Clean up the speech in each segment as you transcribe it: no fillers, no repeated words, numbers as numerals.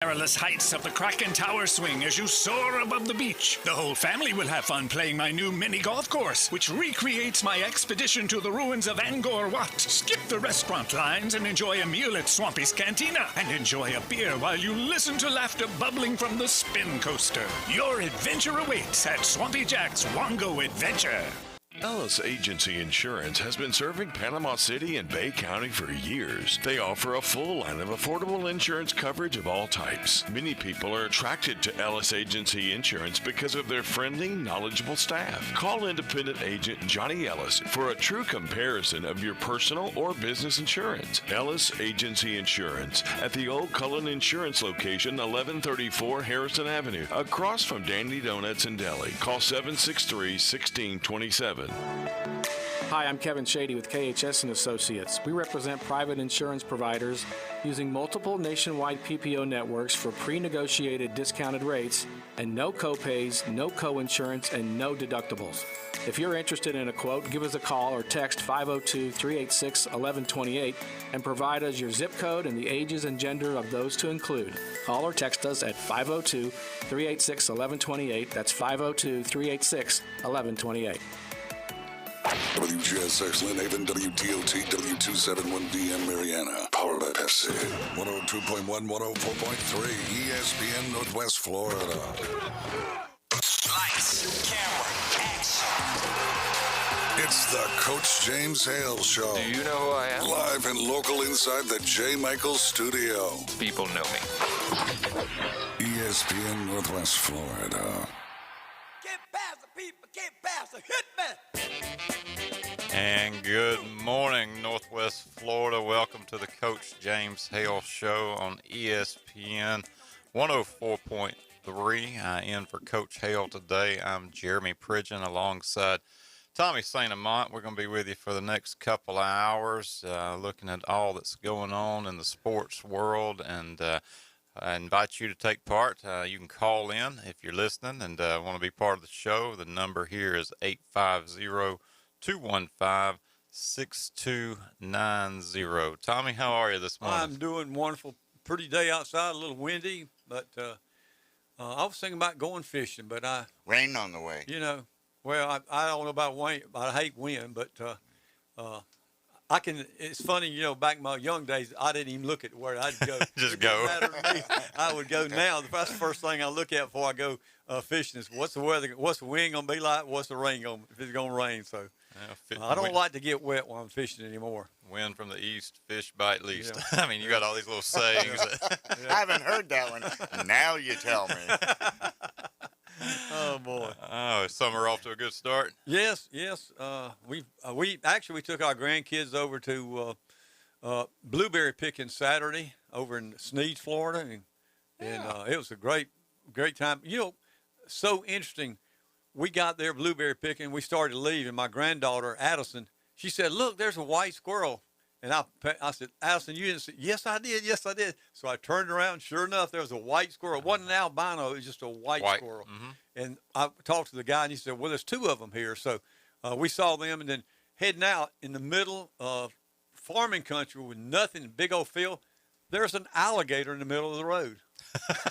perilous heights of the Kraken Tower swing as you soar above the beach. The whole family will have fun playing my new mini golf course, which recreates my expedition to the ruins of Angkor Wat. Skip the restaurant lines and enjoy a meal at Swampy's Cantina, and enjoy a beer while you listen to laughter bubbling from the spin coaster. Your adventure awaits at Swampy Jack's Wongo Adventure. Ellis Agency Insurance has been serving Panama City and Bay County for years. They offer a full line of affordable insurance coverage of all types. Many people are attracted to Ellis Agency Insurance because of their friendly, knowledgeable staff. Call independent agent Johnny Ellis for a true comparison of your personal or business insurance. Ellis Agency Insurance at the Old Cullen Insurance location, 1134 Harrison Avenue, across from Dandy Donuts and Deli. Call 763-1627. Hi, I'm Kevin Shady with KHS & Associates. We represent private insurance providers using multiple nationwide PPO networks for pre-negotiated discounted rates and no co-pays, no co-insurance, and no deductibles. If you're interested in a quote, give us a call or text 502-386-1128 and provide us your zip code and the ages and gender of those to include. Call or text us at 502-386-1128. That's 502-386-1128. WGSX Lynn Haven, WTOT, W271VM Mariana. Powered by Pepsi. 102.1, 104.3, ESPN Northwest Florida. Lights, camera, action. It's the Coach James Hale Show. Do you know who I am? Live and local inside the J. Michaels studio. People know me. ESPN Northwest Florida. Get past the people, get past the hit me. And good morning, Northwest Florida. Welcome to the Coach James Hale Show on ESPN 104.3. In for Coach Hale today. I'm Jeremy Pridgeon alongside Tommy St. Amant. We're going to be with you for the next couple of hours, looking at all that's going on in the sports world, and I invite you to take part. You can call in if you're listening and want to be part of the show. The number here is 850-215-6290. Tommy, how are you this morning? I'm doing wonderful. Pretty day outside, a little windy, but I was thinking about going fishing, but rain on the way. You know, well, I don't know about wind. I hate wind, but I can. It's funny, you know. Back in my young days, I didn't even look at where I'd go. Just go. Matter to me. I would go now. That's the first thing I look at before I go fishing is what's the weather, what's the wind gonna be like, what's the rain gonna, if it's gonna rain. So I don't like to get wet while I'm fishing anymore. Wind from the east, fish bite least. Yeah. I mean, you got all these little sayings. I haven't heard that one. Now you tell me. Oh boy! Oh, summer off to a good start. Yes. We took our grandkids over to blueberry picking Saturday over in Sneed, Florida, and it was a great time. You know, so interesting. We got there blueberry picking. We started leaving. My granddaughter Addison, she said, "Look, there's a white squirrel." And I said, "Addison, you didn't see?" "Yes, I did. Yes, I did." So I turned around. Sure enough, there was a white squirrel. It wasn't an albino. It was just a white squirrel. Mm-hmm. And I talked to the guy, and he said, "Well, there's two of them here." So we saw them, and then heading out in the middle of farming country with nothing, big old field, there's an alligator in the middle of the road.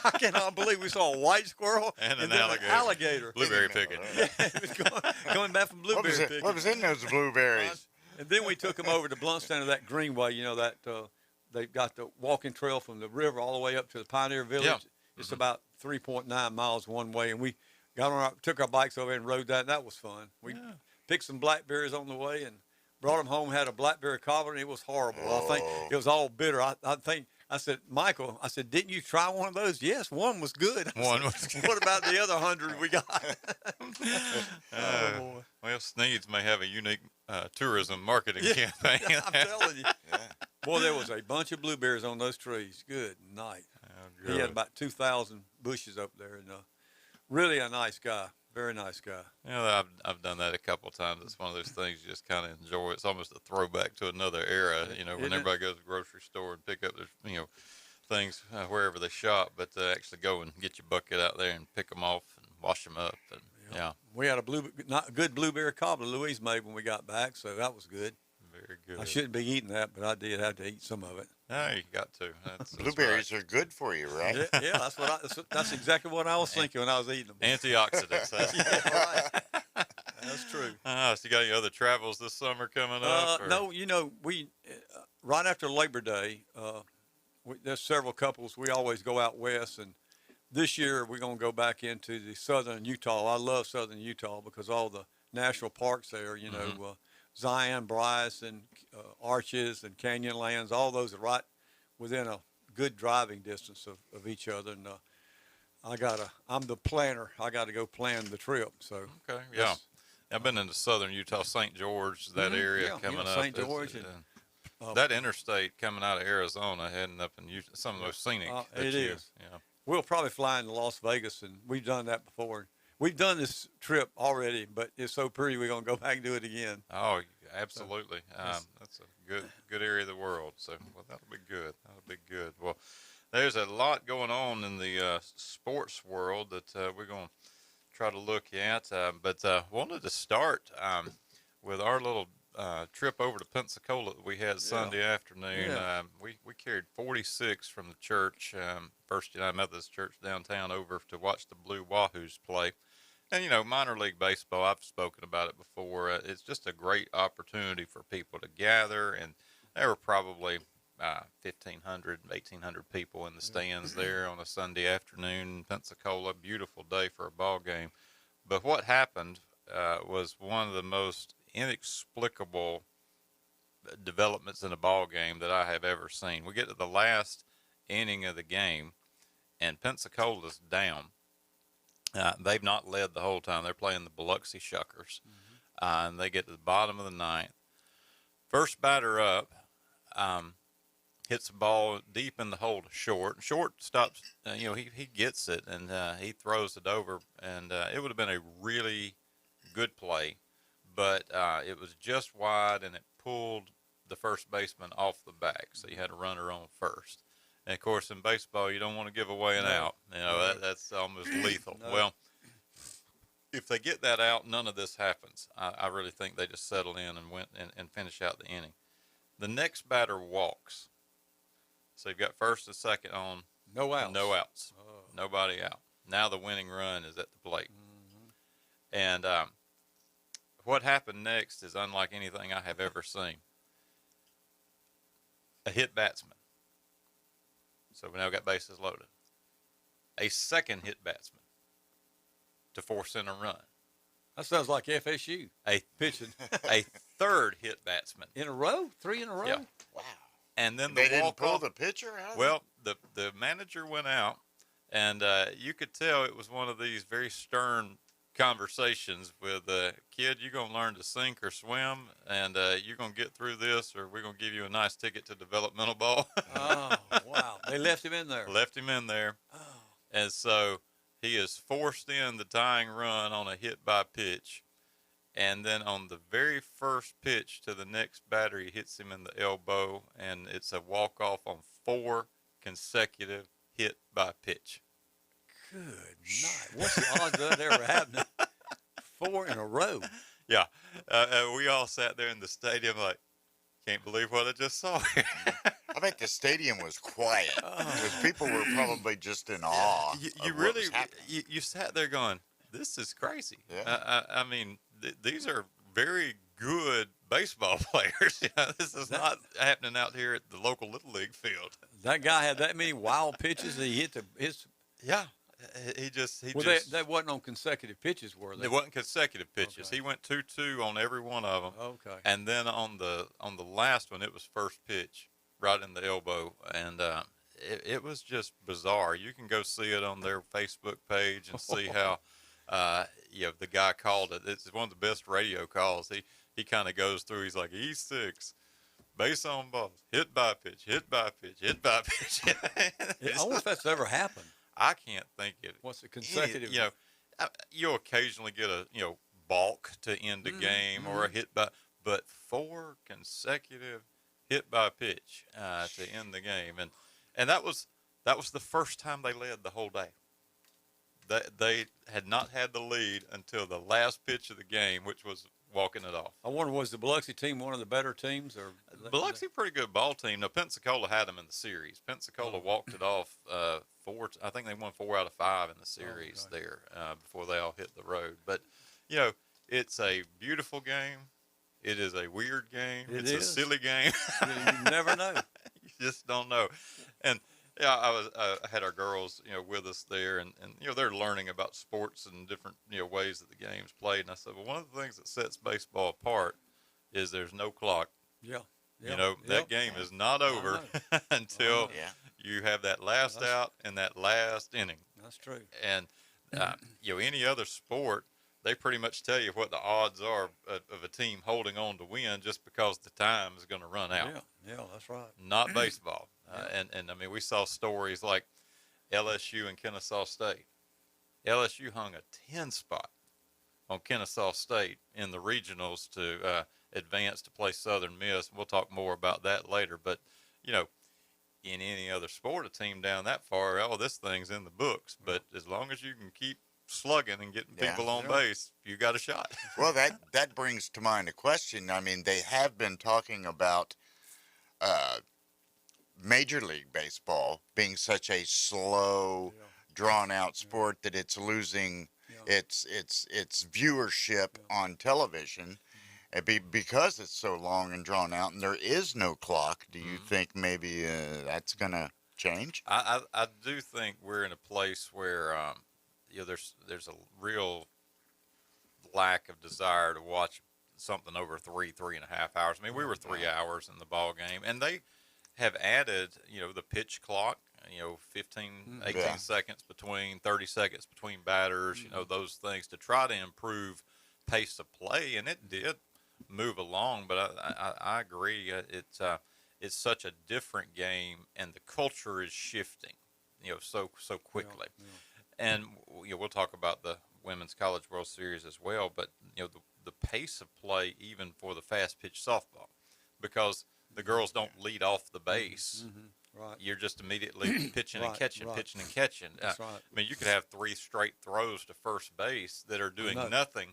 I cannot believe we saw a white squirrel and an alligator. Blueberry picking. Yeah, it was going back from blueberry picking. What was in those blueberries? And then we took them over to Bluntstown to that greenway, you know, that they've got the walking trail from the river all the way up to the Pioneer Village. Yeah. It's about 3.9 miles one way. And we took our bikes over and rode that, and that was fun. We picked some blackberries on the way and brought them home, had a blackberry cobbler, and it was horrible. I think it was all bitter. I said, "Michael," I said, "didn't you try one of those?" "Yes, one was good." One was good. "What about the other 100 we got?" Well, Sneed's may have a unique tourism marketing campaign. I'm telling you. Yeah. Boy, there was a bunch of blueberries on those trees. Good night. Oh, he had about 2,000 bushes up there, and really a nice guy. Very nice guy. Yeah, I've done that a couple of times. It's one of those things you just kind of enjoy. It's almost a throwback to another era, you know, when everybody goes to the grocery store and pick up their, you know, things wherever they shop, but to actually go and get your bucket out there and pick them off and wash them up. And we had a good blueberry cobbler Louise made when we got back, so that was good. Very good. I shouldn't be eating that, but I did have to eat some of it. No, you got to. That's Blueberries are good for you, right? Yeah, that's exactly what I was thinking when I was eating them. Antioxidants. Yeah, right. That's true. So you got any other travels this summer coming up? Or? No, we right after Labor Day, there's several couples. We always go out west, and this year we're going to go back into the southern Utah. I love southern Utah because all the national parks there, Zion, Bryce, and Arches and Canyonlands, all those are right within a good driving distance of each other. And I'm the planner. I got to go plan the trip. So okay, yeah. I've been into southern Utah, St. George, that area coming up. St. George. That interstate coming out of Arizona, heading up in Utah, some of the most scenic. It is. Yeah. We'll probably fly into Las Vegas, and we've done that before. We've done this trip already, but it's so pretty we're going to go back and do it again. Oh, absolutely. That's a good area of the world. So, well, that'll be good. That'll be good. Well, there's a lot going on in the sports world that we're going to try to look at. But wanted to start with our little trip over to Pensacola that we had Sunday afternoon. Yeah. We carried 46 from the church, First United Methodist Church downtown, over to watch the Blue Wahoos play. And, minor league baseball, I've spoken about it before. It's just a great opportunity for people to gather. And there were probably 1,500, 1,800 people in the stands there on a Sunday afternoon in Pensacola. Beautiful day for a ball game. But what happened was one of the most inexplicable developments in a ball game that I have ever seen. We get to the last inning of the game, and Pensacola's down. They've not led the whole time. They're playing the Biloxi Shuckers, and they get to the bottom of the ninth. First batter up hits the ball deep in the hole to short. Short stops, he gets it, and he throws it over, and it would have been a really good play, but it was just wide, and it pulled the first baseman off the back, so you had a runner on first. And, of course, in baseball, you don't want to give away an out. That's almost lethal. No. Well, if they get that out, none of this happens. I really think they just settle in and went and finish out the inning. The next batter walks. So you've got first and second on. No outs. No outs. Oh. Nobody out. Now the winning run is at the plate. And what happened next is unlike anything I have ever seen. A hit batsman. So we now got bases loaded. A second hit batsman to force in a run. That sounds like FSU. Pitching. A third hit batsman. In a row? 3 in a row? Yeah. Wow. And then they didn't pull the pitcher out? Well, the manager went out, and you could tell it was one of these very stern conversations with kid, you're going to learn to sink or swim, and you're going to get through this, or we're going to give you a nice ticket to developmental ball. Oh, wow. They left him in there. Left him in there. Oh. And so he is forced in the tying run on a hit by pitch. And then on the very first pitch to the next batter, he hits him in the elbow, and it's a walk-off on 4 consecutive hit by pitch. Good night. What's the odds of that ever happening? 4 in a row. Yeah. We all sat there in the stadium like, can't believe what I just saw here. I bet the stadium was quiet because people were probably just in awe. You sat there going, this is crazy. Yeah. I mean, these are very good baseball players. This is not happening out here at the local Little League field. That guy had that many wild pitches that he hit his. Yeah. He just. They wasn't on consecutive pitches, were they? They wasn't consecutive pitches. Okay. He went 2-2 on every one of them. Okay. And then on the last one, it was first pitch right in the elbow, and it was just bizarre. You can go see it on their Facebook page and see how the guy called it. It's one of the best radio calls. He kind of goes through. He's like E6. Base on balls, hit by pitch, hit by pitch, hit by pitch. I wonder if that's ever happened. I can't think of it. What's the consecutive? You'll occasionally get a balk to end the game or a hit by, but 4 consecutive hit by pitch to end the game, and that was the first time they led the whole day. They had not had the lead until the last pitch of the game, which was walking it off. I wonder, was the Biloxi team one of the better teams? Or Biloxi, pretty good ball team. No, Pensacola had them in the series. Pensacola walked it off I think they won 4 out of 5 in the series there before they all hit the road. But, you know, it's a beautiful game. It is a weird game. It's a silly game. You never know. You just don't know. And yeah, I had our girls, you know, with us there, and you know, they're learning about sports and different, you know, ways that the game's played. And I said, well, one of the things that sets baseball apart is there's no clock. Yeah. You know, that game is not over until you have that last out and that last inning. That's true. And you know, any other sport, they pretty much tell you what the odds are of a team holding on to win just because the time is going to run out. Yeah, that's right. Not baseball. And I mean, we saw stories like LSU and Kennesaw State. LSU hung a 10 spot on Kennesaw State in the regionals to advance to play Southern Miss. We'll talk more about that later. But, you know, in any other sport, a team down that far, this thing's in the books. But as long as you can keep slugging and getting people on base, you got a shot. Well, that brings to mind a question. I mean, they have been talking about Major League Baseball being such a slow, drawn-out sport that it's losing its viewership on television. Because it's so long and drawn out and there is no clock. Do you think maybe that's going to change? I do think we're in a place where you know, there's a real lack of desire to watch something over 3.5 hours. I mean, we were 3 hours in the ball game, and they have added, you know, the pitch clock, you know, 18 seconds between, 30 seconds between batters, you know, those things to try to improve pace of play, and it did move along. But I agree, it's such a different game, and the culture is shifting, you know, so quickly. And you know, we'll talk about the Women's College World Series as well, but you know, the pace of play even for the fast pitch softball, because the girls don't lead off the base. Right. You're just immediately pitching and catching, pitching and catching. That's right. I mean, you could have 3 straight throws to first base that are doing nothing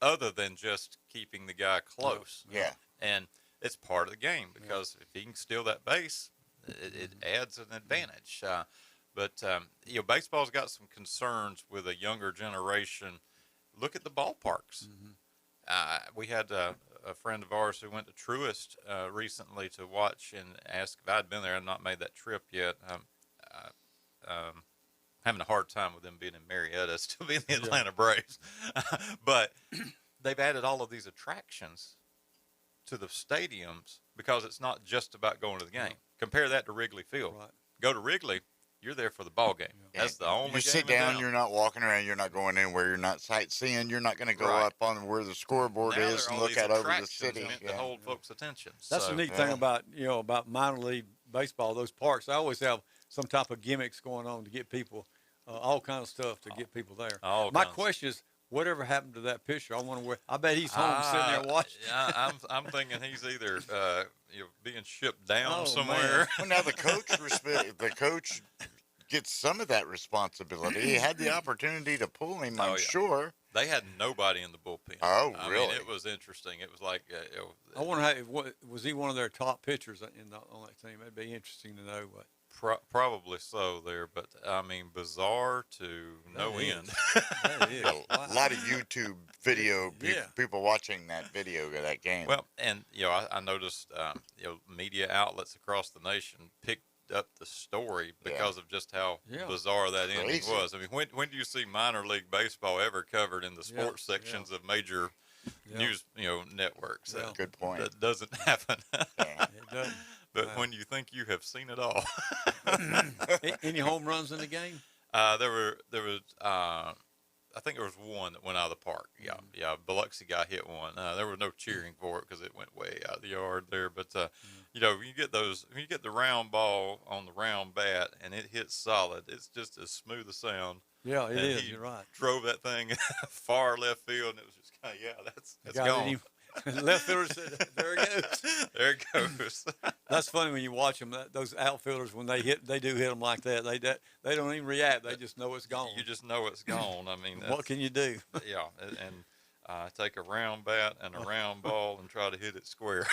other than just keeping the guy close. Yeah. And it's part of the game, because if he can steal that base, it adds an advantage. But you know, baseball's got some concerns with a younger generation. Look at the ballparks. We had a friend of ours who went to Truist recently to watch and asked if I'd been there. I've not made that trip yet. Having a hard time with them being in Marietta, still being the Atlanta Braves. But they've added all of these attractions to the stadiums because it's not just about going to the game. Compare that to Wrigley Field. Go to Wrigley, you're there for the ball game. That's the only game. You sit down, you're not walking around, you're not going anywhere, you're not sightseeing, you're not going to go up on where the scoreboard is and look out over the city. To hold folks' attention. That's the neat thing about, you know, about minor league baseball, those parks. They always have some type of gimmicks going on to get people, all kinds of stuff to get people there. My question is, whatever happened to that pitcher? I wonder where. I bet he's home sitting there watching. I'm thinking he's either you know, being shipped down somewhere. Well, now the coach gets some of that responsibility. He had the opportunity to pull him, I'm sure. They had nobody in the bullpen. Oh, really? I mean, it was interesting. It was like, I wonder how was he one of their top pitchers on that team? It'd be interesting to know what. Probably so there, but I mean, bizarre to no end. A lot of YouTube video, people watching that video of that game. Well, and you know, I noticed you know, media outlets across the nation picked up the story because of just how bizarre that ending was. I mean, when do you see minor league baseball ever covered in the sports sections of major news, you know, networks? Good point. That doesn't happen. It doesn't. But when you think you have seen it all. Any home runs in the game? There was I think there was one that went out of the park. Yeah, Biloxi guy hit one. There was no cheering for it because it went way out of the yard there. But you know, when you get the round ball on the round bat and it hits solid, it's just as smooth a sound. Yeah, it is. You're right. Drove that thing far left field, and it was just kind of that's gone. Left fielder said, "There it goes." There it goes. That's funny when you watch them. Those outfielders, when they do hit them like that. They don't even react. They just know it's gone. You just know it's gone. I mean, what can you do? Yeah, and take a round bat and a round ball and try to hit it square.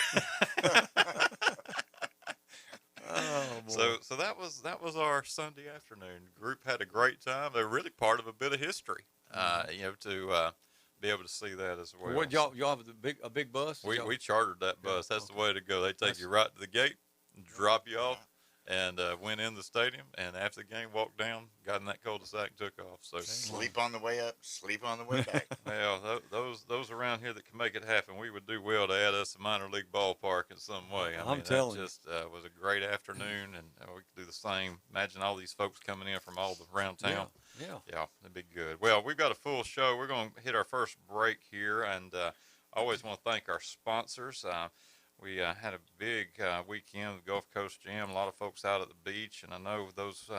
Oh, boy. So that was our Sunday afternoon. The group had a great time. They're really part of a bit of history, to be able to see that as well. What y'all have a big bus? We chartered that bus. That's the way to go. They take you right to the gate, drop you off, and went in the stadium. And after the game, walked down, got in that cul-de-sac, and took off. So Sleep on the way up, sleep on the way back. well, those around here that can make it happen, we would do well to add us a minor league ballpark in some way. I'm telling you. It just was a great afternoon, and we could do the same. Imagine all these folks coming in from all around town. Yeah, that'd be good. Well, we've got a full show. We're going to hit our first break here, and I always want to thank our sponsors. We had a big weekend with Gulf Coast Gym, a lot of folks out at the beach, and I know those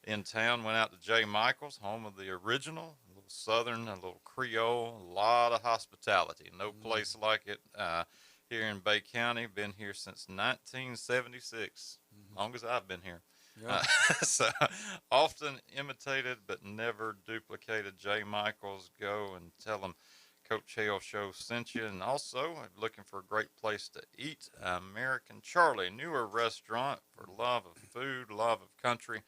in town went out to J. Michael's, home of the original, a little Southern, a little Creole, a lot of hospitality. No place like it here in Bay County. Been here since 1976, long as I've been here. Yeah. So often imitated but never duplicated. J. Michael's, go and tell them Coach Hale Show sent you. And also, looking for a great place to eat, American Charlie, newer restaurant for love of food, love of country.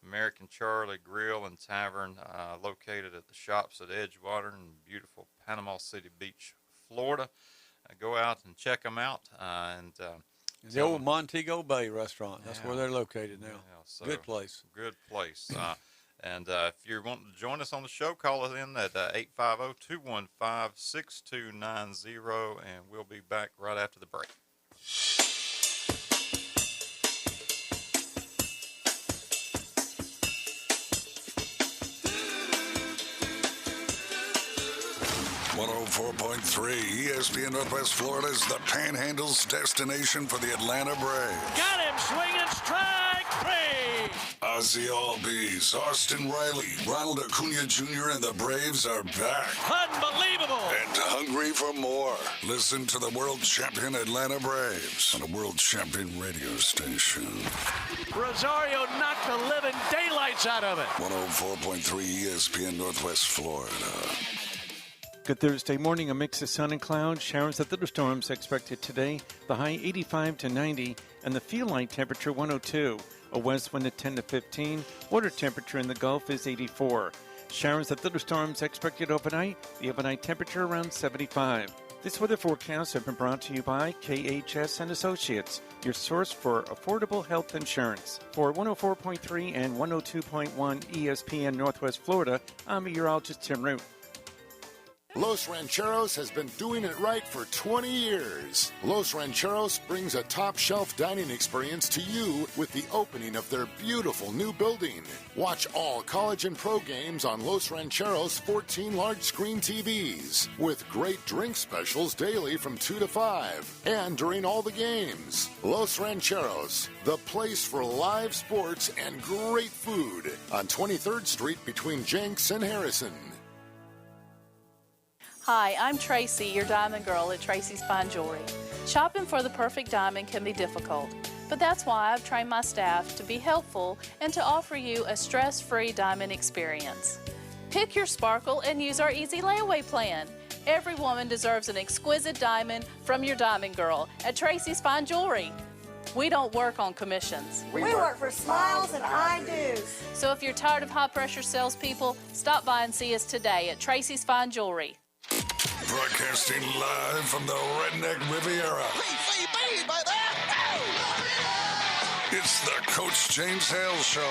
American Charlie Grill and Tavern, located at the shops at Edgewater in beautiful Panama City Beach, Florida. Go out and check them out. The old Montego Bay restaurant. That's where they're located now. Yeah, so good place. Good place. And if you're wanting to join us on the show, call us in at 850-215-6290, and we'll be back right after the break. 104.3 ESPN Northwest Florida is the Panhandle's destination for the Atlanta Braves. Got him swinging strike three. Ozzie Albies, Austin Riley, Ronald Acuna Jr. and the Braves are back. Unbelievable. And hungry for more. Listen to the world champion Atlanta Braves on a world champion radio station. Rosario knocked the living daylights out of it. 104.3 ESPN Northwest Florida. Good Thursday morning, a mix of sun and clouds, showers and thunderstorms expected today. The high 85 to 90 and the feel light temperature 102. A west wind at 10 to 15. Water temperature in the Gulf is 84. Showers and thunderstorms expected overnight. The overnight temperature around 75. This weather forecast has been brought to you by KHS and Associates, your source for affordable health insurance. For 104.3 and 102.1 ESPN Northwest Florida, I'm meteorologist Tim Root. Los Rancheros has been doing it right for 20 years. Los Rancheros brings a top-shelf dining experience to you with the opening of their beautiful new building. Watch all college and pro games on Los Rancheros' 14 large-screen TVs, with great drink specials daily from 2 to 5, and during all the games. Los Rancheros, the place for live sports and great food, on 23rd Street between Jenks and Harrison. Hi, I'm Tracy, your diamond girl at Tracy's Fine Jewelry. Shopping for the perfect diamond can be difficult, but that's why I've trained my staff to be helpful and to offer you a stress-free diamond experience. Pick your sparkle and use our easy layaway plan. Every woman deserves an exquisite diamond from your diamond girl at Tracy's Fine Jewelry. We don't work on commissions. We work for smiles and I-dos. So if you're tired of high-pressure salespeople, stop by and see us today at Tracy's Fine Jewelry. Broadcasting live from the Redneck Riviera. It's the Coach James Hale Show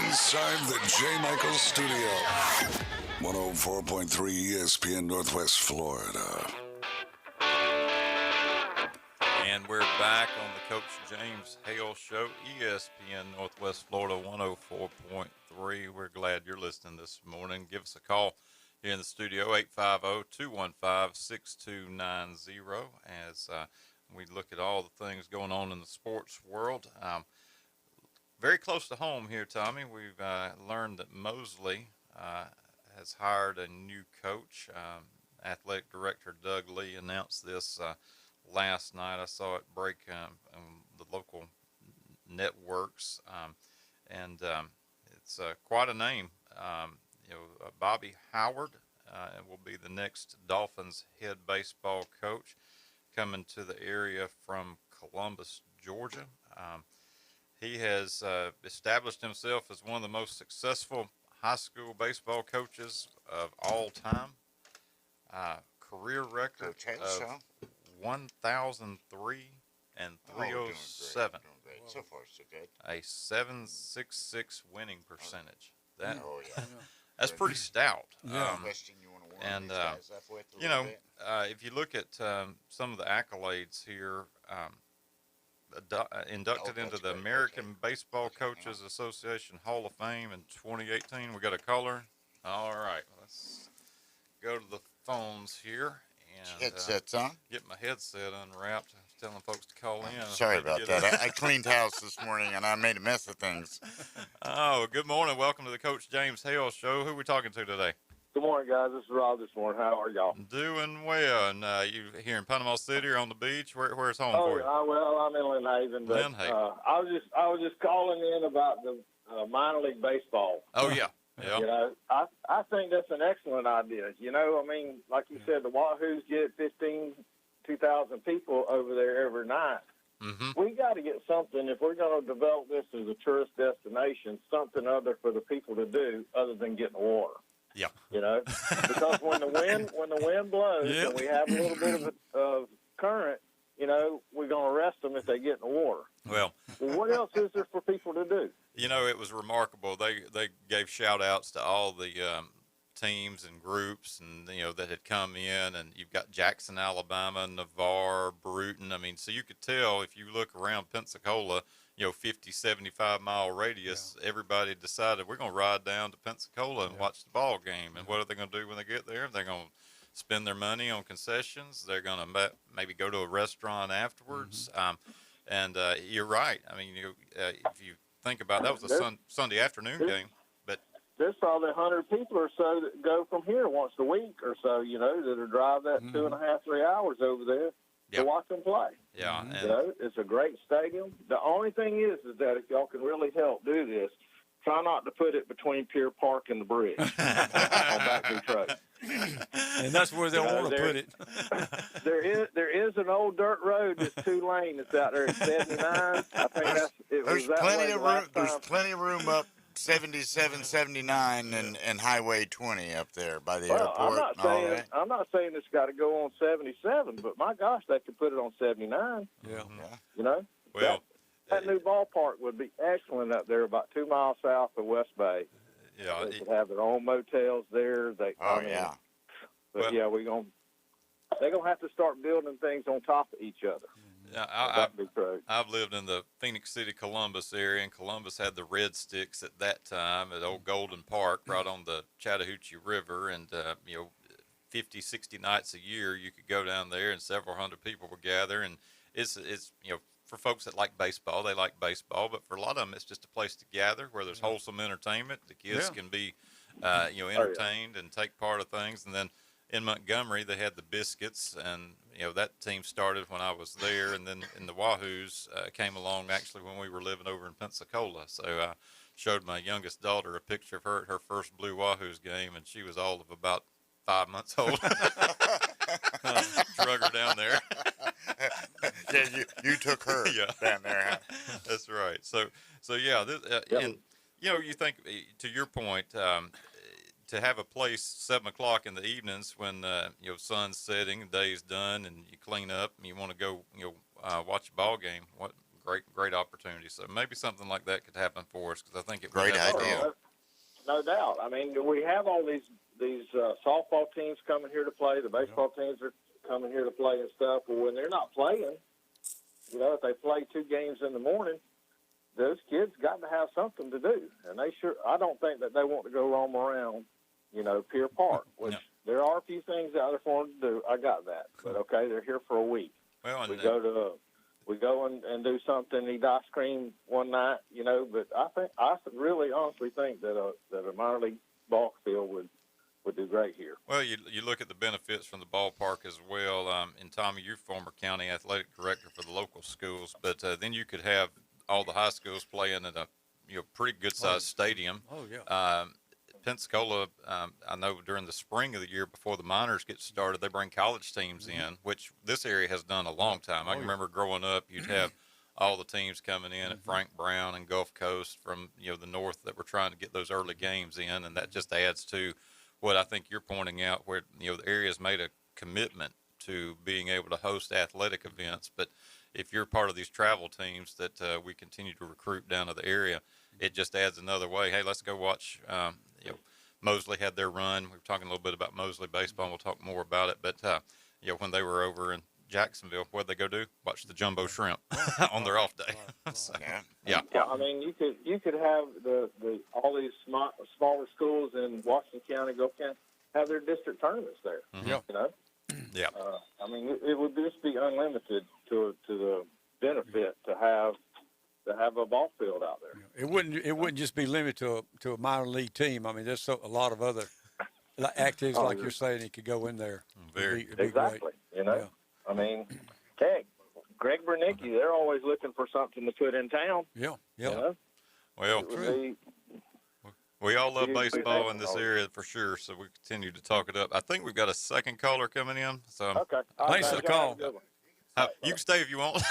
inside the J. Michaels studio. 104.3 ESPN Northwest Florida. And we're back on the Coach James Hale Show, ESPN Northwest Florida 104.3. We're glad you're listening this morning. Give us a call here in the studio, 850-215-6290, as we look at all the things going on in the sports world. Very close to home here, Tommy. We've learned that Mosley has hired a new coach. Athletic Director Doug Lee announced this last night. I saw it break on the local networks, and it's quite a name. Bobby Howard and will be the next Dolphins head baseball coach, coming to the area from Columbus, Georgia. He has established himself as one of the most successful high school baseball coaches of all time. Career record of 1,003 and 307. Doing great. So far, so good. A 7.66 winning percentage. That, yeah. That's pretty stout. Question you want to warm And, these guys up with a you little know, bit? if you look at some of the accolades here, inducted into the American Baseball Coaches Association Hall of Fame in 2018. We got a caller. All right, let's go to the phones here and Headsets on. get my headset unwrapped. I was telling folks to call in. Sorry about that. I cleaned house this morning and I made a mess of things. Oh, good morning. Welcome to the Coach James Hale Show. Who are we talking to today? Good morning, guys. This is Rob this morning. How are y'all? Doing well. And you here in Panama City or on the beach? Where's home Oh, for you? well, I'm in Lynn Haven. But, Lynn Haven. I was just calling in about the minor league baseball. Oh, yeah. Yeah. You know, I think that's an excellent idea. You know, I mean, like you said, the Wahoos get 2,000 people over there every night. Mm-hmm. We got to get something, if we're going to develop this as a tourist destination, something other for the people to do other than get in the water. Yeah. You know, because when the wind blows and we have a little bit of current, you know, we're going to arrest them if they get in the water. Well, what else is there for people to do? You know, it was remarkable. They gave shout outs to all the teams and groups and, you know, that had come in, and you've got Jackson, Alabama, Navarre, Bruton. I mean, so you could tell if you look around Pensacola, you know, 50, 75-mile radius, everybody decided we're going to ride down to Pensacola and watch the ball game. And what are they going to do when they get there? They're going to spend their money on concessions. They're going to maybe go to a restaurant afterwards. And you're right. I mean, if you think about it, that was a Sunday afternoon game. But there's probably 100 people or so that go from here once a week or so, you know, that are drive that 2.5, 3 hours over there to watch them play. Yeah. And you know, it's a great stadium. The only thing is that if y'all can really help do this, try not to put it between Pier Park and the bridge on Backbeach Road. And that's where they'll want to put it. There is an old dirt road that's 2-lane that's out there at 79. I think There's plenty of room. There's plenty of room up 77, 79, and Highway 20 up there by the airport. I'm not saying it's got to go on 77, but my gosh, they could put it on 79. Yeah. You know. Well, that new ballpark would be excellent up there, about 2 miles south of West Bay. Yeah. They could have their own motels there. But Well, yeah, they're gonna have to start building things on top of each other. I've lived in the Phoenix City, Columbus area, and Columbus had the Red Sticks at that time at Old Golden Park, right on the Chattahoochee River, and you know, 50, 60 nights a year you could go down there, and several hundred people would gather, and it's you know, for folks that like baseball, they like baseball, but for a lot of them, it's just a place to gather where there's wholesome entertainment. The kids can be, you know, entertained and take part of things. And then in Montgomery, they had the Biscuits, and you know, that team started when I was there, and then the Wahoos came along actually when we were living over in Pensacola. So I showed my youngest daughter a picture of her at her first Blue Wahoos game, and she was all of about 5 months old. Drug her down there. Yeah, you took her down there. Huh? That's right. So yeah, and you know, you think, to your point, to have a place 7 o'clock in the evenings when you know, sun's setting, the day's done, and you clean up and you want to go, you know, watch a ball game. What great opportunity. So maybe something like that could happen for us, because I think it would great idea. No doubt. I mean, we have all these softball teams coming here to play. The baseball teams are coming here to play and stuff. But when they're not playing, you know, if they play 2 games in the morning, those kids got to have something to do. And I don't think that they want to go roam around, you know, Pier Park, which there are a few things out there for them to do. I got that. But, okay, they're here for a week. Well, we go and do something, eat ice cream one night, you know. But I really honestly think that a minor league ball field would do great here. Well, you look at the benefits from the ballpark as well. And Tommy, you're former county athletic director for the local schools, but then you could have all the high schools playing at a, you know, pretty good sized stadium. Oh yeah. Pensacola, I know during the spring of the year before the minors get started, they bring college teams in, which this area has done a long time. I can remember growing up, you'd have all the teams coming in at Frank Brown and Gulf Coast from the north that were trying to get those early games in, and that just adds to what I think you're pointing out, where the area's made a commitment to being able to host athletic events. But if you're part of these travel teams that we continue to recruit down to the area, it just adds another way. Hey, let's go watch. Mosley had their run. We were talking a little bit about Mosley baseball. And we'll talk more about it. But when they were over in Jacksonville, what'd they go do? Watch the jumbo shrimp on their off day. So, yeah. I mean, you could have the all these smaller schools in Washington County, Gulf County, have their district tournaments there. You know. Yeah. I mean, it would just be unlimited to the benefit to have a ball field out there. It wouldn't just be limited to a minor league team. I mean, there's a lot of other activities like you're saying that could go in there. It'd be exactly. great. You know, I mean, heck, Greg Bernicki, they're always looking for something to put in town. Yeah. You know? Well, we all love baseball in this area for sure, so we continue to talk it up. I think we've got a second caller coming in. So okay. Thanks for the call. You can stay if you want.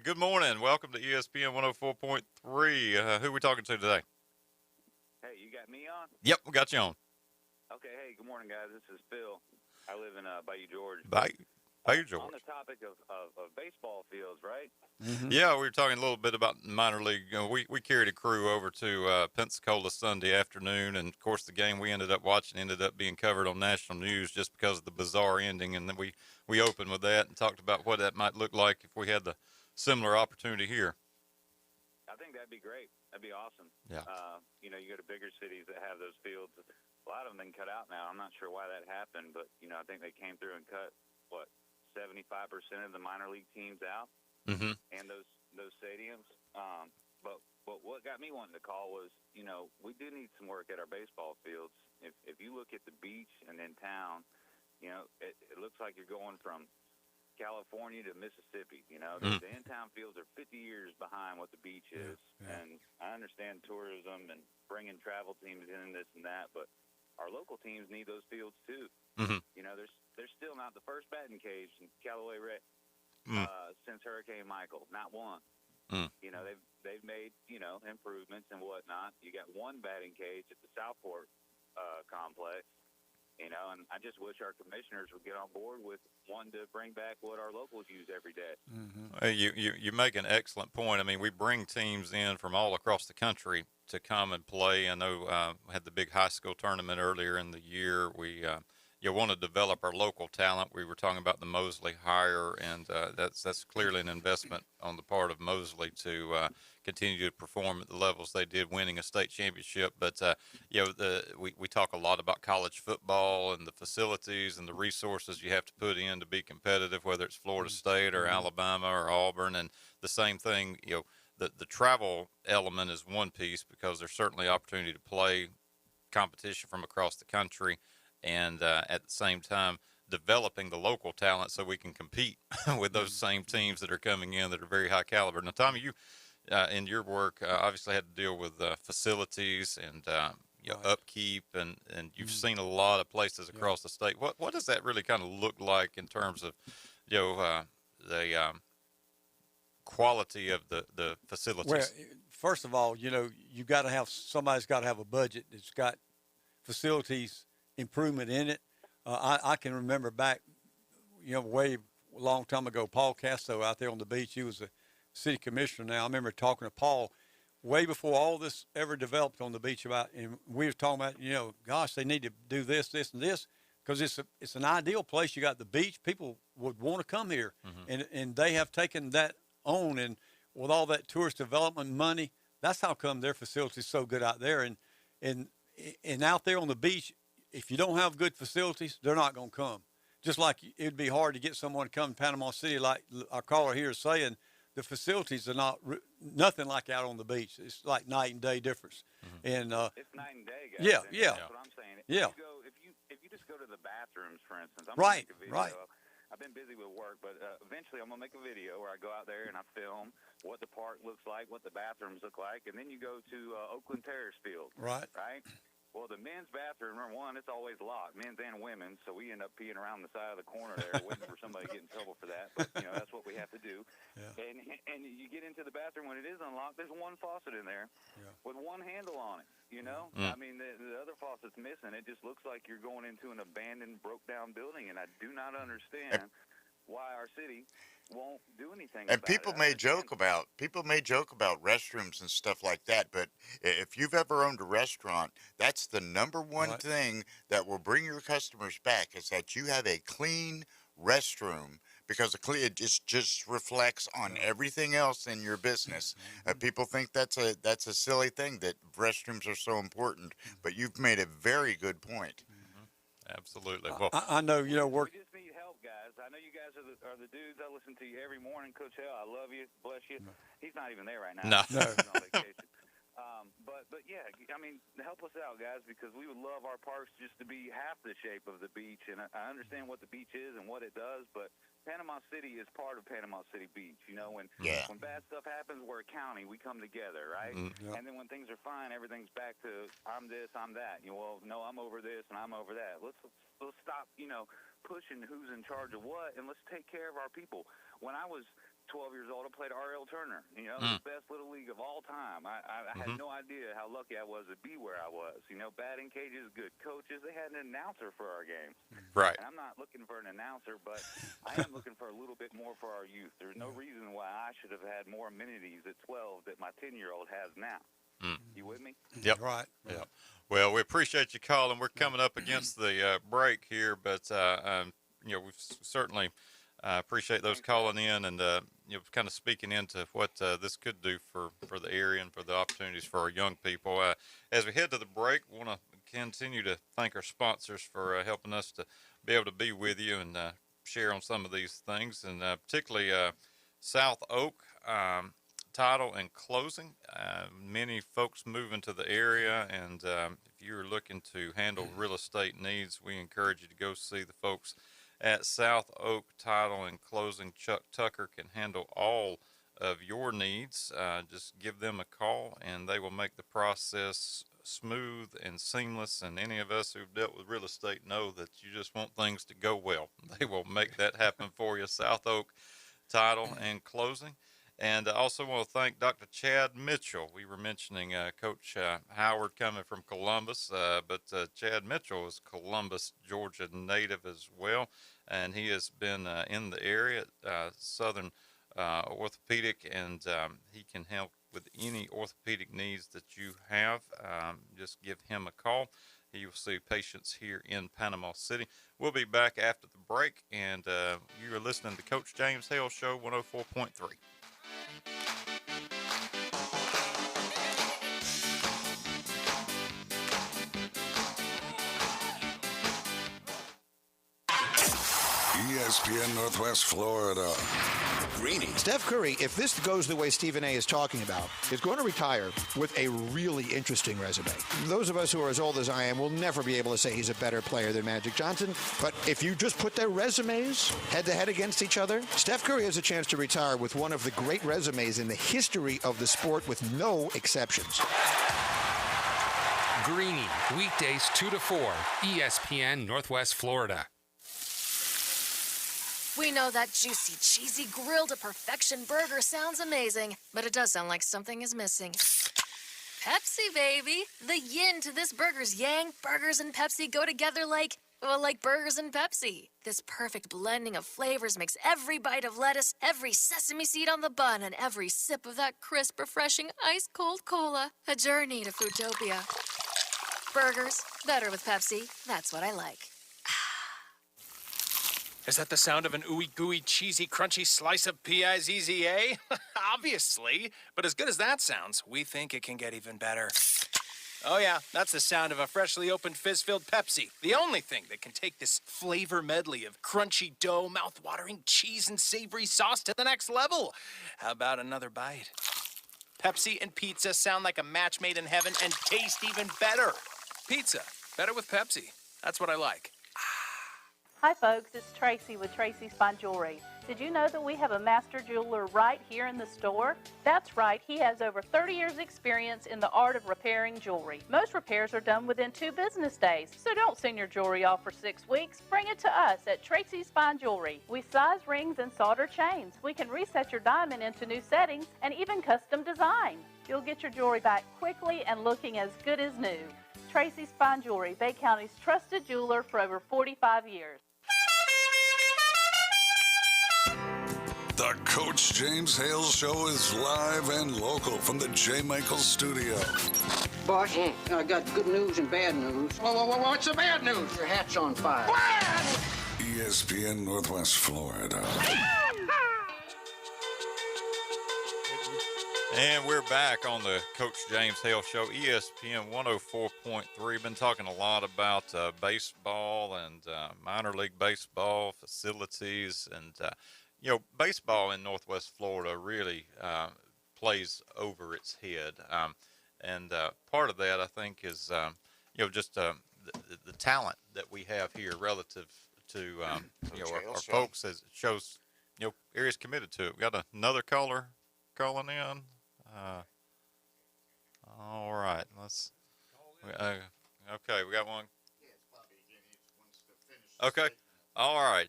Good morning. Welcome to ESPN 104.3. Who are we talking to today? Hey, you got me on? Yep, we got you on. Okay, hey, good morning, guys. This is Phil. I live in Bayou George. Bayou George. On the topic of baseball fields, right? Yeah, we were talking a little bit about minor league. We carried a crew over to Pensacola Sunday afternoon, and of course the game we ended up watching ended up being covered on national news just because of the bizarre ending. And then we opened with that and talked about what that might look like if we had the similar opportunity here. I think that'd be great. That'd be awesome. Yeah. You go to bigger cities that have those fields. A lot of them been cut out now. I'm not sure why that happened, but I think they came through and cut 75% of the minor league teams out, and those stadiums. But what got me wanting to call was, we do need some work at our baseball fields. If you look at the beach and in town, it looks like you're going from California to Mississippi. The in-town fields are 50 years behind what the beach is. And I understand tourism and bringing travel teams in and this and that, but our local teams need those fields too. There's still not the first batting cage in Callaway since Hurricane Michael. Not one. They've made improvements and whatnot. You got one batting cage at the Southport complex. And I just wish our commissioners would get on board with wanting to bring back what our locals use every day. You make an excellent point. I mean, we bring teams in from all across the country to come and play. I know we had the big high school tournament earlier in the year. We want to develop our local talent. We were talking about the Mosley hire, and that's clearly an investment on the part of Mosley to continue to perform at the levels they did, winning a state championship. But we talk a lot about college football and the facilities and the resources you have to put in to be competitive, whether it's Florida State or Alabama or Auburn. And the same thing, the travel element is one piece, because there's certainly opportunity to play competition from across the country, and at the same time developing the local talent so we can compete with those same teams that are coming in that are very high caliber. Now, Tommy, you in your work obviously had to deal with facilities and upkeep, and you've seen a lot of places across the state. What does that really kind of look like in terms of the quality of the facilities? Well, first of all, you got to have somebody's got to have a budget that's got facilities improvement in it. I can remember back, way a long time ago, Paul Casto out there on the beach. He was a city commissioner now. I remember talking to Paul way before all this ever developed on the beach and we were talking about, gosh, they need to do this, this, and this, because it's an ideal place. You got the beach. People would want to come here, and they have taken that on, and with all that tourist development money, that's how come their facilities so good out there. And out there on the beach, if you don't have good facilities, they're not going to come. Just like it'd be hard to get someone to come to Panama City, like our caller here is saying. The facilities are nothing like out on the beach. It's like night and day difference. And it's night and day, guys. Yeah. That's what I'm saying. If you just go to the bathrooms, for instance, I'm gonna make a video. I've been busy with work, but eventually I'm gonna make a video where I go out there and I film what the park looks like, what the bathrooms look like, and then you go to Oakland Terrace Field. Right. Right? Well, the men's bathroom, number one, it's always locked, men's and women's, so we end up peeing around the side of the corner there waiting for somebody to get in trouble for that. But, that's what we have to do. Yeah. And you get into the bathroom when it is unlocked, there's one faucet in there with one handle on it, I mean, the other faucet's missing. It just looks like you're going into an abandoned, broke-down building, and I do not understand why our city won't do anything And about people it. may joke about restrooms and stuff like that, but if you've ever owned a restaurant, that's the number one thing that will bring your customers back is that you have a clean restroom, because it just reflects on everything else in your business. People think that's a silly thing, that restrooms are so important, but you've made a very good point. Absolutely. Well, I know, work. We just need help, guys. I know you guys are the dudes. I listen to you every morning. Coach Hale, I love you. Bless you. He's not even there right now. No. He's on vacation. But yeah, I mean, help us out, guys, because we would love our parks just to be half the shape of the beach. And I understand what the beach is and what it does, but Panama City is part of Panama City Beach. When bad stuff happens, we're a county. We come together, right? And then when things are fine, everything's back to I'm this, I'm that. Well, no, I'm over this and I'm over that. Let's stop, pushing who's in charge of what, and let's take care of our people. When I was 12 years old, I played R.L. Turner, the best little league of all time. I had no idea how lucky I was to be where I was. Batting cages, good coaches. They had an announcer for our games. Right. And I'm not looking for an announcer, but I am looking for a little bit more for our youth. There's no reason why I should have had more amenities at 12 that my 10-year-old has now. You with me? Yep. Right. Yep. Well, we appreciate you calling. We're coming up against the break here, but we certainly appreciate those calling in and kind of speaking into what this could do for the area and for the opportunities for our young people. As we head to the break, we want to continue to thank our sponsors for helping us to be able to be with you and share on some of these things, and particularly South Oak Title and Closing. Many folks move into the area, and if you're looking to handle real estate needs, we encourage you to go see the folks at South Oak Title and Closing. Chuck Tucker can handle all of your needs. Just give them a call, and they will make the process smooth and seamless. And any of us who've dealt with real estate know that you just want things to go well. They will make that happen for you. South Oak Title and Closing. And I also want to thank Dr. Chad Mitchell. We were mentioning Coach Howard coming from Columbus, but Chad Mitchell is Columbus, Georgia native as well, and he has been in the area, Southern Orthopedic, and he can help with any orthopedic needs that you have. Just give him a call. He will see patients here in Panama City. We'll be back after the break, and you are listening to Coach James Hale Show 104.3. ESPN Northwest Florida. Greeny. Steph Curry, if this goes the way Stephen A. is talking about, is going to retire with a really interesting resume. Those of us who are as old as I am will never be able to say he's a better player than Magic Johnson, but if you just put their resumes head-to-head against each other, Steph Curry has a chance to retire with one of the great resumes in the history of the sport with no exceptions. Greeny, weekdays 2 to 4, ESPN Northwest Florida. We know that juicy, cheesy, grilled to perfection burger sounds amazing, but it does sound like something is missing. Pepsi, baby. The yin to this burger's yang. Burgers and Pepsi go together like burgers and Pepsi. This perfect blending of flavors makes every bite of lettuce, every sesame seed on the bun, and every sip of that crisp, refreshing, ice-cold cola a journey to Foodtopia. Burgers, better with Pepsi. That's what I like. Is that the sound of an ooey gooey, cheesy, crunchy slice of P-I-Z-Z-A? Obviously. But as good as that sounds, we think it can get even better. Oh yeah, that's the sound of a freshly opened fizz-filled Pepsi. The only thing that can take this flavor medley of crunchy dough, mouth-watering cheese, and savory sauce to the next level. How about another bite? Pepsi and pizza sound like a match made in heaven and taste even better. Pizza, better with Pepsi. That's what I like. Hi folks, it's Tracy with Tracy's Fine Jewelry. Did you know that we have a master jeweler right here in the store? That's right, he has over 30 years experience in the art of repairing jewelry. Most repairs are done within 2 business days, so don't send your jewelry off for 6 weeks. Bring it to us at Tracy's Fine Jewelry. We size rings and solder chains. We can reset your diamond into new settings and even custom design. You'll get your jewelry back quickly and looking as good as new. Tracy's Fine Jewelry, Bay County's trusted jeweler for over 45 years. The Coach James Hale Show is live and local from the J. Michael Studio. Boss, I got good news and bad news. What's the bad news? Your hat's on fire. ESPN Northwest Florida. And we're back on the Coach James Hale Show, ESPN 104.3. Been talking a lot about baseball and minor league baseball facilities. And, baseball in Northwest Florida really plays over its head. And part of that, I think, is, just the talent that we have here relative to, our folks. As it shows, areas committed to it. We got another caller calling in. All right, let's. Okay, we got one. Okay, all right.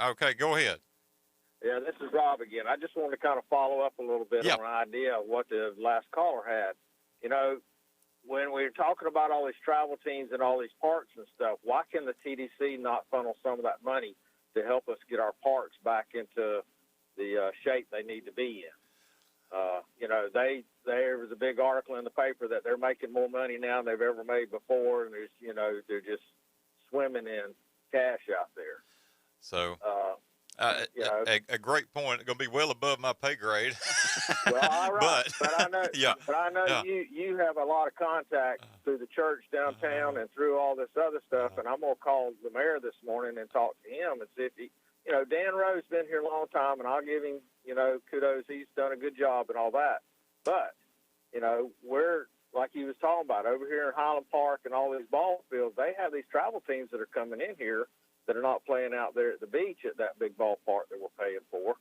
Okay, go ahead. Yeah, this is Rob again. I just wanted to kind of follow up a little bit on an idea of what the last caller had. When we're talking about all these travel teams and all these parks and stuff, why can the TDC not funnel some of that money to help us get our parks back into the shape they need to be in? There was a big article in the paper that they're making more money now than they've ever made before, and they're just swimming in cash out there. So, a great point. It's going to be well above my pay grade. Well, all right, but I know, yeah. you have a lot of contact through the church downtown and through all this other stuff, and I'm going to call the mayor this morning and talk to him and see if he. Dan Rowe's been here a long time, and I'll give him, kudos. He's done a good job and all that. But, we're, like he was talking about, over here in Highland Park and all these ball fields, they have these travel teams that are coming in here that are not playing out there at the beach at that big ballpark that we're paying for,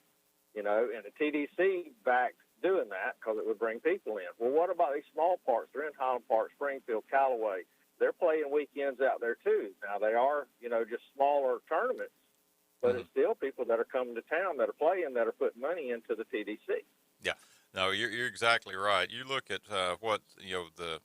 and the TDC backed doing that because it would bring people in. Well, what about these small parks? They're in Highland Park, Springfield, Callaway. They're playing weekends out there, too. Now, they are, just smaller tournaments. But it's still people that are coming to town that are playing that are putting money into the TDC. Yeah, no, you're exactly right. You look at what the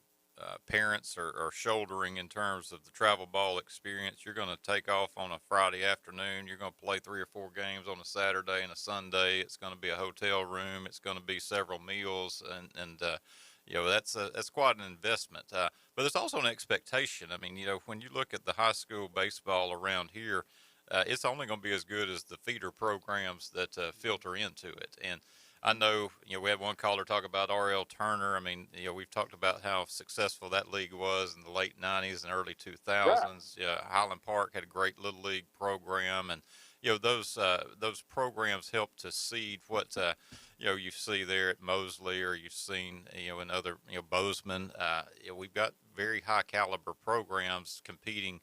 parents are shouldering in terms of the travel ball experience. You're going to take off on a Friday afternoon. You're going to play 3 or 4 games on a Saturday and a Sunday. It's going to be a hotel room. It's going to be several meals, and that's quite an investment. But there's also an expectation. I mean, when you look at the high school baseball around here. It's only going to be as good as the feeder programs that filter into it. And I know, we had one caller talk about R.L. Turner. I mean, we've talked about how successful that league was in the late 90s and early 2000s. Highland Park had a great little league program. And, those programs help to seed what, you see there at Mosley or you've seen, in other, Bozeman. We've got very high caliber programs competing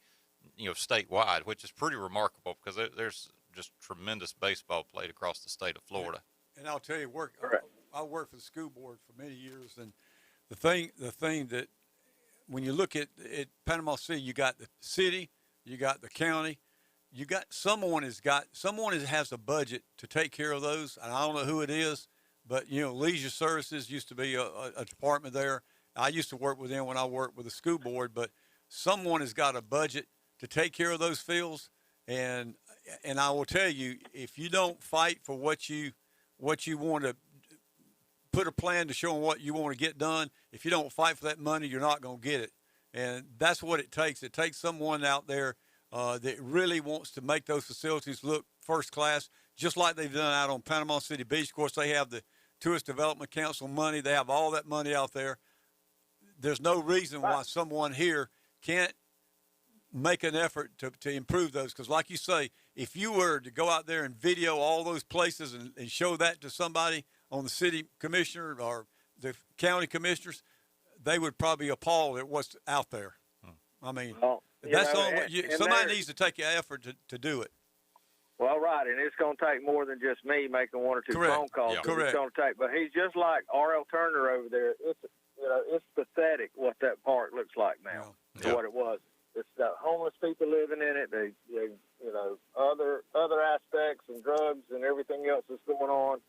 statewide, which is pretty remarkable because there's just tremendous baseball played across the state of Florida. And I'll tell you, I worked for the school board for many years, and the thing that when you look at Panama City, you got the city, you got the county, you got someone has a budget to take care of those, and I don't know who it is, but leisure services used to be a department there. I used to work with them when I worked with the school board, but someone has got a budget to take care of those fields, and I will tell you, if you don't fight for what you want to put a plan to show them what you want to get done, if you don't fight for that money, you're not going to get it, and that's what it takes. It takes someone out there that really wants to make those facilities look first class, just like they've done out on Panama City Beach. Of course, they have the Tourist Development Council money. They have all that money out there. There's no reason why someone here can't make an effort to improve those, because like you say, if you were to go out there and video all those places and show that to somebody on the city commissioner or the county commissioners, they would probably be appalled at what's out there. I mean, somebody needs to take the effort to do it. Well, right, and it's going to take more than just me making one or two Correct. phone calls. Yeah. It's Correct. going to take, but he's just like R.L. Turner over there. It's pathetic what that park looks like now. To what it was. It's got homeless people living in it. They other aspects and drugs and everything else that's going on.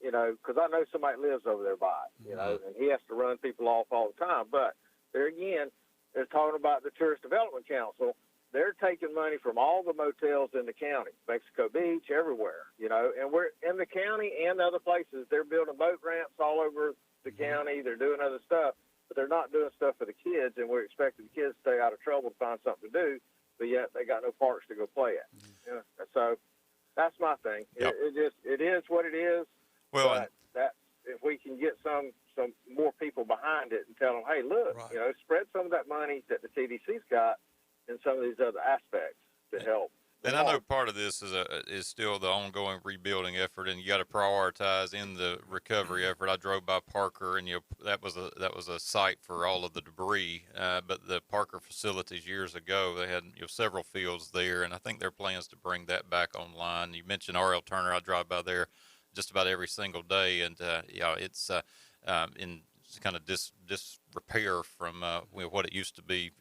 Because I know somebody lives over there by it. And he has to run people off all the time. But there again, they're talking about the Tourist Development Council. They're taking money from all the motels in the county, Mexico Beach, everywhere, and we're in the county and other places. They're building boat ramps all over the county. They're doing other stuff, but they're not doing stuff for the kids, and we're expecting the kids to stay out of trouble to find something to do, but yet they got no parks to go play at. So that's my thing. Yep. It is what it is. Well, but that if we can get some more people behind it and tell them, hey, look, spread some of that money that the TDC's got in some of these other aspects to help. And I know part of this is still the ongoing rebuilding effort, and you got to prioritize in the recovery effort. I drove by Parker, and that was a site for all of the debris. But the Parker facilities years ago, they had several fields there, and I think there are plans to bring that back online. You mentioned R.L. Turner. I drive by there just about every single day, and it's in kind of disrepair from what it used to be.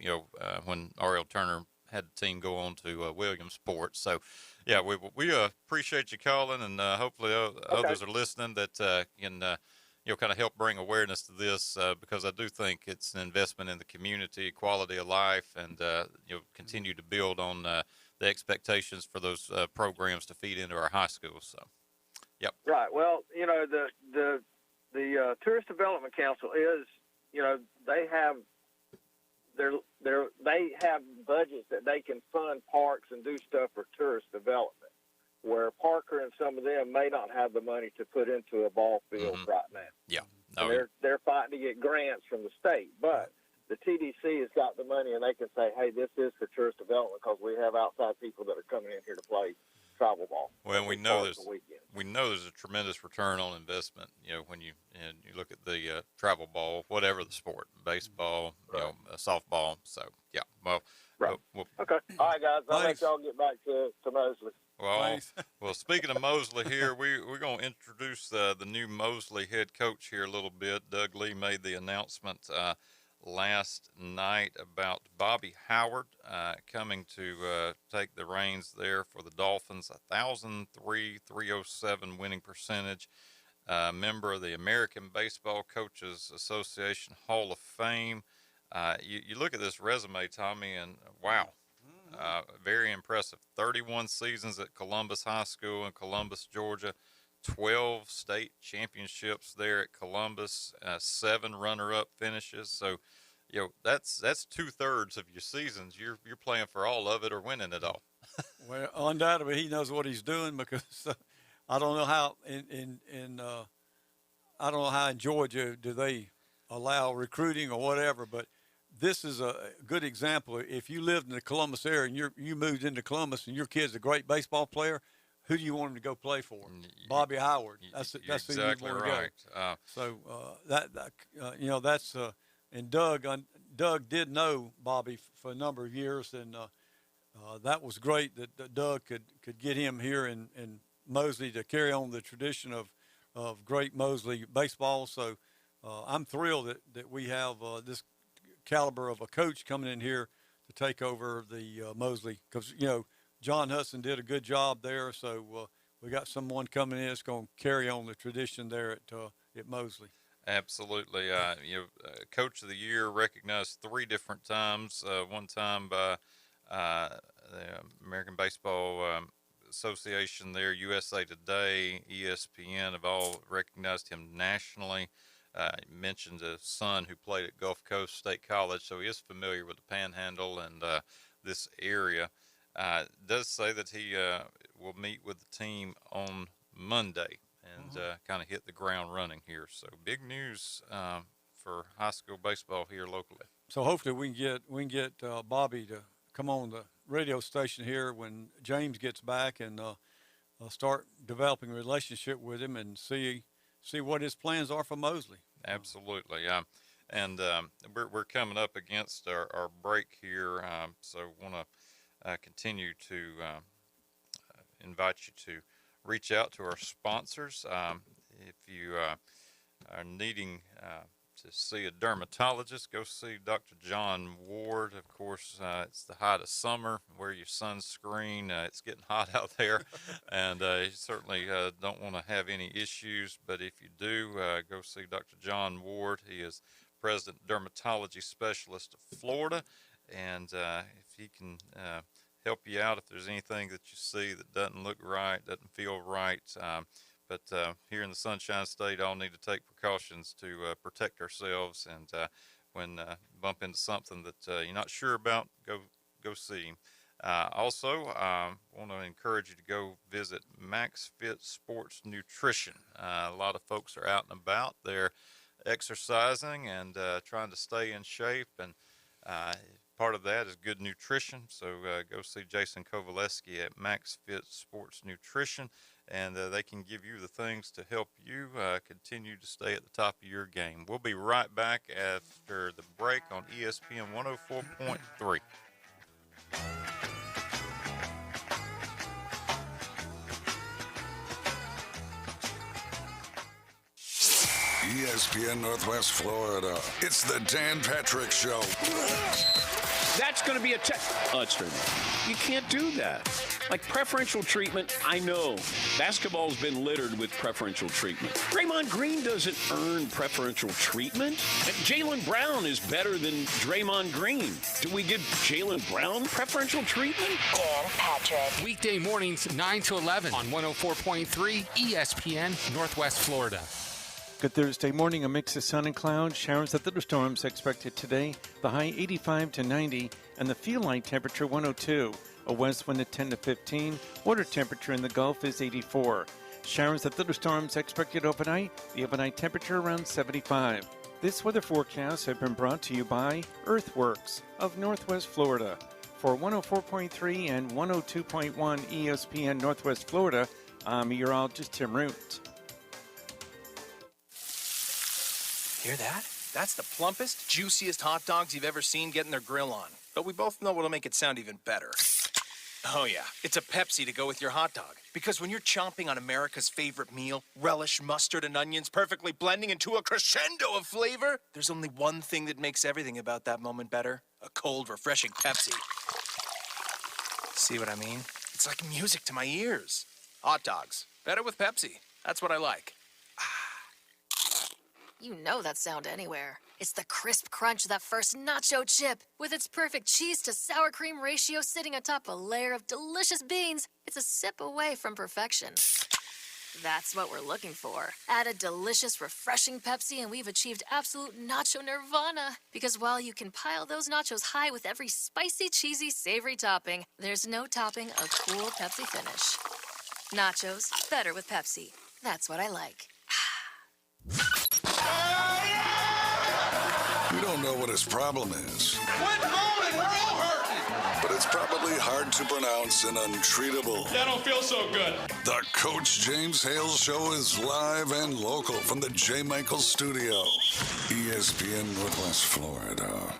When R.L. Turner had the team go on to Williamsport. So, yeah, we appreciate you calling, and hopefully others are listening that can kind of help bring awareness to this because I do think it's an investment in the community, quality of life, and continue to build on the expectations for those programs to feed into our high schools. So, yep. Right. Well, the Tourist Development Council is, they have they have budgets that they can fund parks and do stuff for tourist development, where Parker and some of them may not have the money to put into a ball field right now. Yeah, they're fighting to get grants from the state, but the TDC has got the money, and they can say, hey, this is for tourist development because we have outside people that are coming in here to play travel ball. Well, we know there's a tremendous return on investment. When you look at the travel ball, whatever the sport, baseball, softball. So yeah, well, okay, all right, guys. I'll let y'all get back to Mosley. Well, speaking of Mosley here, we're going to introduce the new Mosley head coach here a little bit. Doug Lee made the announcement last night about Bobby Howard coming to take the reins there for the Dolphins. 1,003.307 winning percentage. Member of the American Baseball Coaches Association Hall of Fame. You look at this resume, Tommy, and wow, very impressive. 31 seasons at Columbus High School in Columbus, Georgia. 12 state championships there at Columbus, 7 runner-up finishes. So, that's 2/3 of your seasons. You're playing for all of it or winning it all. Well, undoubtedly he knows what he's doing because I don't know how I don't know how in Georgia do they allow recruiting or whatever, but this is a good example. If you lived in the Columbus area and you moved into Columbus and your kid's a great baseball player, who do you want him to go play for? Bobby Howard. That's exactly who you want right. to go. That's and Doug did know Bobby for a number of years, and that was great that Doug could get him here in Mosley to carry on the tradition of great Mosley baseball. So I'm thrilled that we have this caliber of a coach coming in here to take over the Mosley, because John Hudson did a good job there, so we got someone coming in that's going to carry on the tradition there at Mosley. Absolutely. Coach of the Year recognized 3 different times. One time by the American Baseball Association there, USA Today, ESPN have all recognized him nationally. Mentioned a son who played at Gulf Coast State College, so he is familiar with the Panhandle and this area. Does say that he will meet with the team on Monday and kind of hit the ground running here. So big news for high school baseball here locally. So hopefully we can get Bobby to come on the radio station here when James gets back and start developing a relationship with him and see what his plans are for Mosley. Absolutely. And we're coming up against our break here, so want to continue to invite you to reach out to our sponsors. If you are needing to see a dermatologist, go see Dr. John Ward. Of course, it's the height of summer. Wear your sunscreen. It's getting hot out there, and you certainly don't want to have any issues. But if you do, go see Dr. John Ward. He is President Dermatology Specialist of Florida, and if he can help you out if there's anything that you see that doesn't look right, doesn't feel right. But here in the Sunshine State, all need to take precautions to protect ourselves. And when bump into something that you're not sure about, go see him. Also, want to encourage you to go visit Max Fit Sports Nutrition. A lot of folks are out and about. They're exercising and trying to stay in shape. And part of that is good nutrition. So go see Jason Kovaleski at Max Fit Sports Nutrition. And they can give you the things to help you continue to stay at the top of your game. We'll be right back after the break on ESPN 104.3. ESPN Northwest Florida. It's the Dan Patrick Show. That's going to be a you can't do that. Like preferential treatment, I know. Basketball's been littered with preferential treatment. Draymond Green doesn't earn preferential treatment. And Jaylen Brown is better than Draymond Green. Do we give Jaylen Brown preferential treatment? Dan Patrick. Weekday mornings 9 to 11 on 104.3 ESPN Northwest Florida. Good Thursday morning, a mix of sun and clouds, showers and thunderstorms expected today. The high 85 to 90 and the feel light temperature 102. A west wind at 10 to 15. Water temperature in the Gulf is 84. Showers and thunderstorms expected overnight. The overnight temperature around 75. This weather forecast has been brought to you by Earthworks of Northwest Florida. For 104.3 and 102.1 ESPN Northwest Florida, I'm meteorologist Tim Root. Hear that? That's the plumpest, juiciest hot dogs you've ever seen getting their grill on. But we both know what'll make it sound even better. Oh yeah, it's a Pepsi to go with your hot dog. Because when you're chomping on America's favorite meal, relish, mustard, and onions perfectly blending into a crescendo of flavor, there's only one thing that makes everything about that moment better. A cold, refreshing Pepsi. See what I mean? It's like music to my ears. Hot dogs. Better with Pepsi. That's what I like. You know that sound anywhere. It's the crisp crunch of that first nacho chip. With its perfect cheese to sour cream ratio sitting atop a layer of delicious beans, it's a sip away from perfection. That's what we're looking for. Add a delicious, refreshing Pepsi and we've achieved absolute nacho nirvana. Because while you can pile those nachos high with every spicy, cheesy, savory topping, there's no topping a cool Pepsi finish. Nachos, better with Pepsi. That's what I like. We don't know what his problem is, Quit moaning, we're all hurting. but it's probably hard to pronounce and untreatable. That don't feel so good. The Coach James Hale Show is live and local from the J. Michael Studio, ESPN Northwest Florida.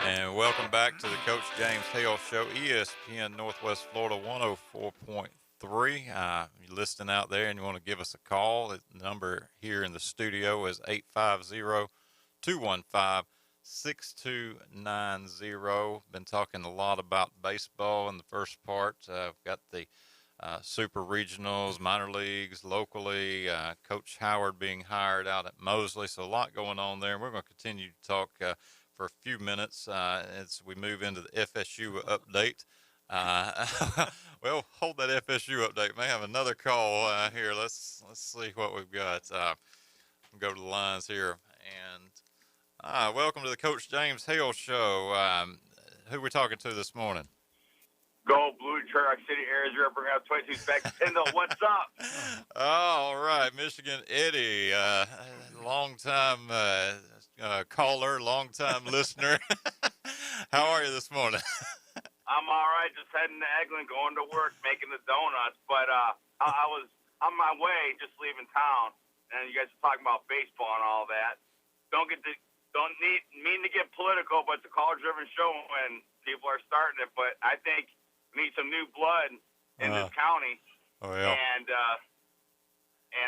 And welcome back to the Coach James Hale Show, ESPN Northwest Florida 104.3. You're listening out there and you want to give us a call, the number here in the studio is 850-215-6290. Been talking a lot about baseball in the first part. I've got the super regionals, minor leagues, locally, Coach Howard being hired out at Mosley. So a lot going on there. And we're going to continue to talk for a few minutes as we move into the FSU update. Well, hold that FSU update. May have another call here. Let's see what we've got. Go to the lines here. And welcome to the Coach James Hale Show. Who are we talking to this morning? Go Blue, Track City, Arizona, bring out 22 specs. Kendall, what's up? All right, Michigan Eddie, long-time caller, long-time listener. How are you this morning? I'm all right, just heading to Eglin, going to work, making the donuts. But I was on my way, just leaving town, and you guys are talking about baseball and all that. Don't mean to get political, but it's a call-driven show when people are starting it. But I think We need some new blood in this county. Oh yeah. And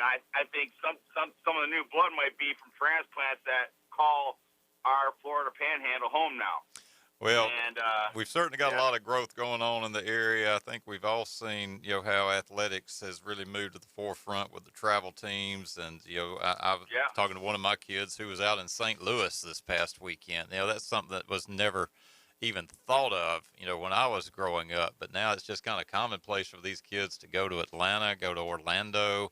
I think some of the new blood might be from transplants that call our Florida Panhandle home now. Well, and we've certainly got a lot of growth going on in the area. I think we've all seen, how athletics has really moved to the forefront with the travel teams. And, I was talking to one of my kids who was out in St. Louis this past weekend. That's something that was never even thought of, when I was growing up. But now it's just kind of commonplace for these kids to go to Atlanta, go to Orlando.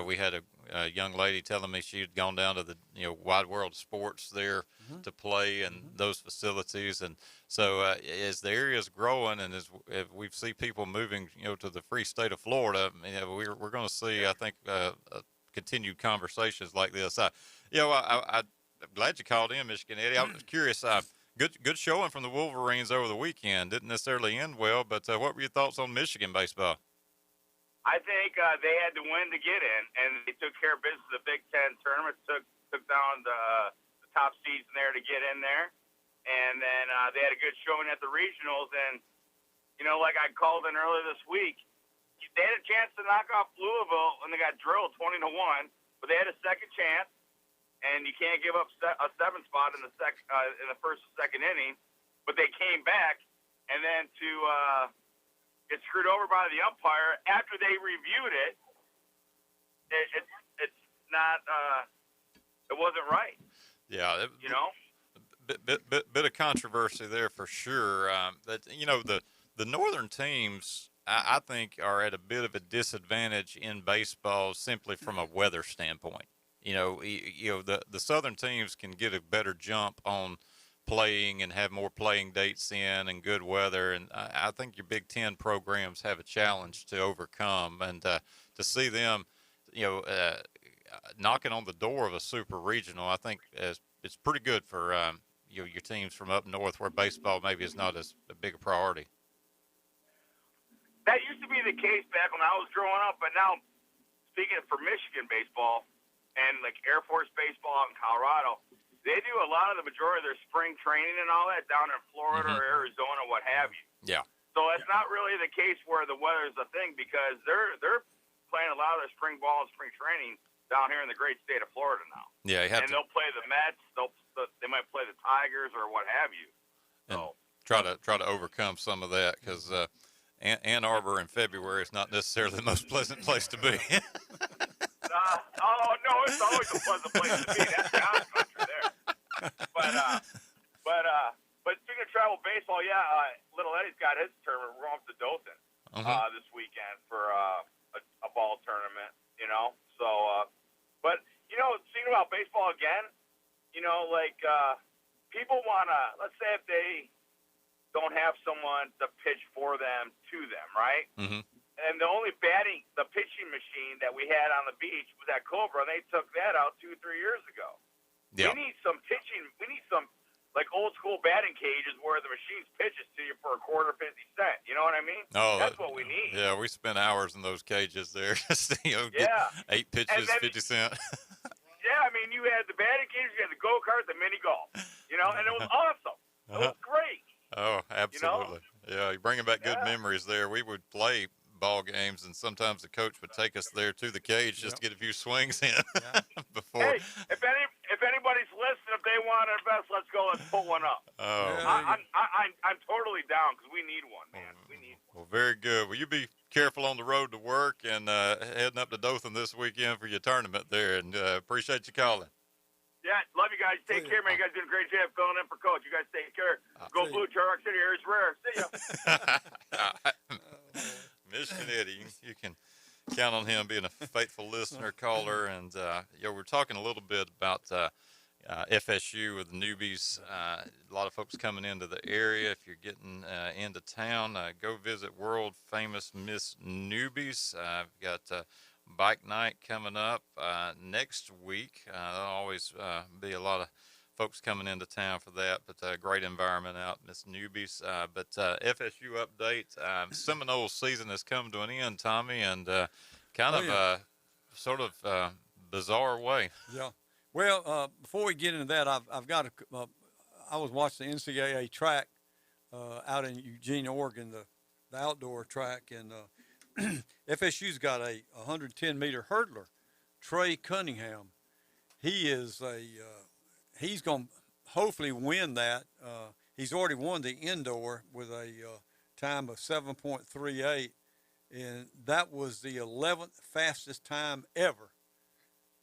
We had a young lady telling me she had gone down to the, Wide World of Sports there to play in those facilities. And so as the area is growing and as we see people moving, to the free state of Florida, we're going to see, I think, continued conversations like this. I'm glad you called in, Michigan Eddie. I was curious. Good showing from the Wolverines over the weekend. Didn't necessarily end well, but what were your thoughts on Michigan baseball? I think they had to win to get in, and they took care of business. The Big Ten tournament took down the top seeds in there to get in there, and then they had a good showing at the regionals. And like I called in earlier this week, they had a chance to knock off Louisville, and they got drilled 20-1. But they had a second chance, and you can't give up a 7 spot in the first or second inning. But they came back, and then to get screwed over by the umpire after they reviewed it. It's not. It wasn't right. Yeah. Bit of controversy there for sure. But the northern teams, I think, are at a bit of a disadvantage in baseball simply from a weather standpoint. The southern teams can get a better jump on playing and have more playing dates in and good weather, and I think your Big Ten programs have a challenge to overcome, and to see them, knocking on the door of a super regional, I think it's pretty good for your teams from up north where baseball maybe is not as big a priority. That used to be the case back when I was growing up, but now, speaking for Michigan baseball and like Air Force baseball out in Colorado, they do a lot of the majority of their spring training and all that down in Florida or Arizona, what have you. Yeah. So it's not really the case where the weather is a thing because they're playing a lot of their spring ball and spring training down here in the great state of Florida now. Yeah, they'll play the Mets. They might play the Tigers or what have you. And try to overcome some of that because Ann Arbor in February is not necessarily the most pleasant place to be. Oh no, it's always a pleasant place to be. That's the house country there. But speaking of travel baseball, Little Eddie's got his tournament. We're going up to Dothan this weekend for a ball tournament. So but speaking about baseball again, people wanna, let's say if they don't have someone to pitch for them to them, right? Mm-hmm. And the only the pitching machine that we had on the beach was that Cobra, and they took that out 2-3 years ago. Yeah. We need some pitching. We need some like old school batting cages where the machines pitches to you for a quarter 50 cents. You know what I mean? Oh, that's what we need. Yeah, we spent hours in those cages there. Just, get 8 pitches, 50 cents. Yeah, I mean, you had the batting cages, you had the go kart, the mini golf. And it was awesome. It was great. Oh, absolutely. Yeah, you're bringing back good memories there. We would play ball games, and sometimes the coach would take us there to the cage just to get a few swings in before. Hey, if anybody's listening, if they want to invest, let's go. Let's put one up. Oh, I'm totally down because we need one, man. We need one. Well, very good. Well, you be careful on the road to work and heading up to Dothan this weekend for your tournament there, and appreciate you calling. Yeah, love you guys. Take care, man. You guys doing a great job filling in for Coach. You guys take care. Go Blue, Turok City. Here's rare. See ya. Michigan Eddie, you can count on him being a faithful listener, caller, and we're talking a little bit about FSU with the newbies. A lot of folks coming into the area. If you're getting into town, go visit world famous Miss Newbies. We've got bike night coming up next week. There'll always be a lot of folks coming into town for that, but great environment out, Miss Newbies. But FSU update, Seminole season has come to an end, Tommy, and sort of bizarre way. Yeah. Well, before we get into that, I've got I was watching the NCAA track out in Eugene, Oregon, the the outdoor track, and FSU's got a 110-meter hurdler, Trey Cunningham. He is he's going to hopefully win that. He's already won the indoor with a time of 7.38, and that was the 11th fastest time ever.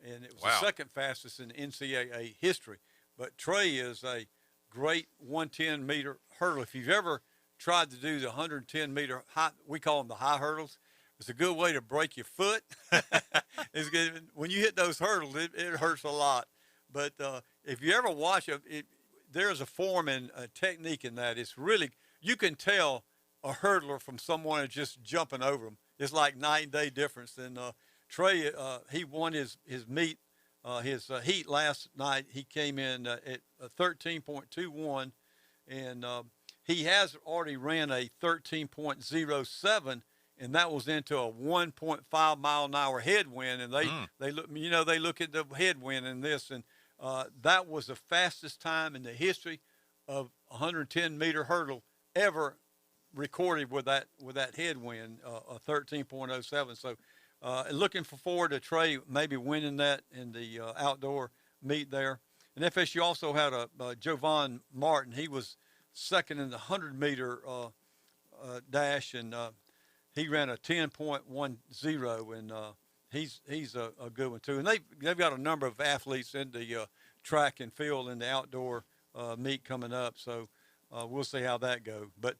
And it was the second fastest in NCAA history. But Trey is a great 110-meter hurdler. If you've ever tried to do the 110-meter high, we call them the high hurdles, it's a good way to break your foot. It's good. When you hit those hurdles, it hurts a lot. But if you ever watch it, there's a form and a technique in that. It's really, you can tell a hurdler from someone that's just jumping over them. It's like night and day difference. And Trey, he won his meet, his heat last night. He came in at 13.21, and he has already ran a 13.07, and that was into a 1.5 mile an hour headwind. And they look, they look at the headwind in this, and that was the fastest time in the history of 110-meter hurdle ever recorded with that headwind, a 13.07. So looking forward to Trey maybe winning that in the outdoor meet there. And FSU also had a Jovan Martin. He was second in the 100-meter dash, and he ran a 10.10, and he's a good one too. And they've got a number of athletes in the track and field and the outdoor meet coming up. So we'll see how that goes. But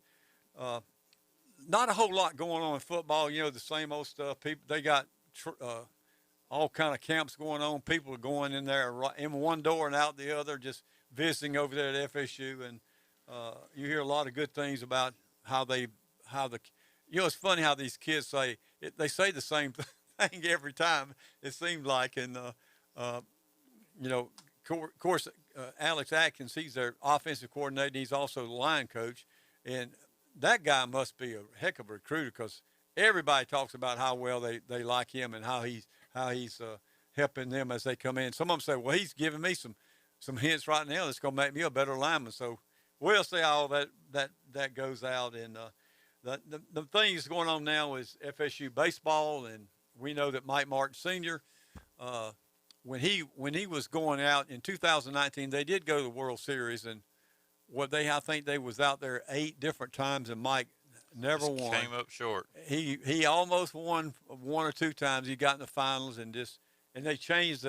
not a whole lot going on in football. The same old stuff. People, they got all kind of camps going on. People are going in there in one door and out the other, just visiting over there at FSU. And you hear a lot of good things about how it's funny how these kids say they say the same thing every time, it seems like. And of course, Alex Atkins, he's their offensive coordinator. He's also the line coach, and that guy must be a heck of a recruiter, because everybody talks about how well they like him and how he's helping them as they come in. Some of them say, well, he's giving me some hints right now that's going to make me a better lineman. So we'll see how that goes out. And the thing that's going on now is FSU baseball, and we know that Mike Martin Sr., when he was going out in 2019, they did go to the World Series, and I think they was out there 8 different times, and Mike never won. Came up short. He almost won 1 or 2 times. He got in the finals, and they changed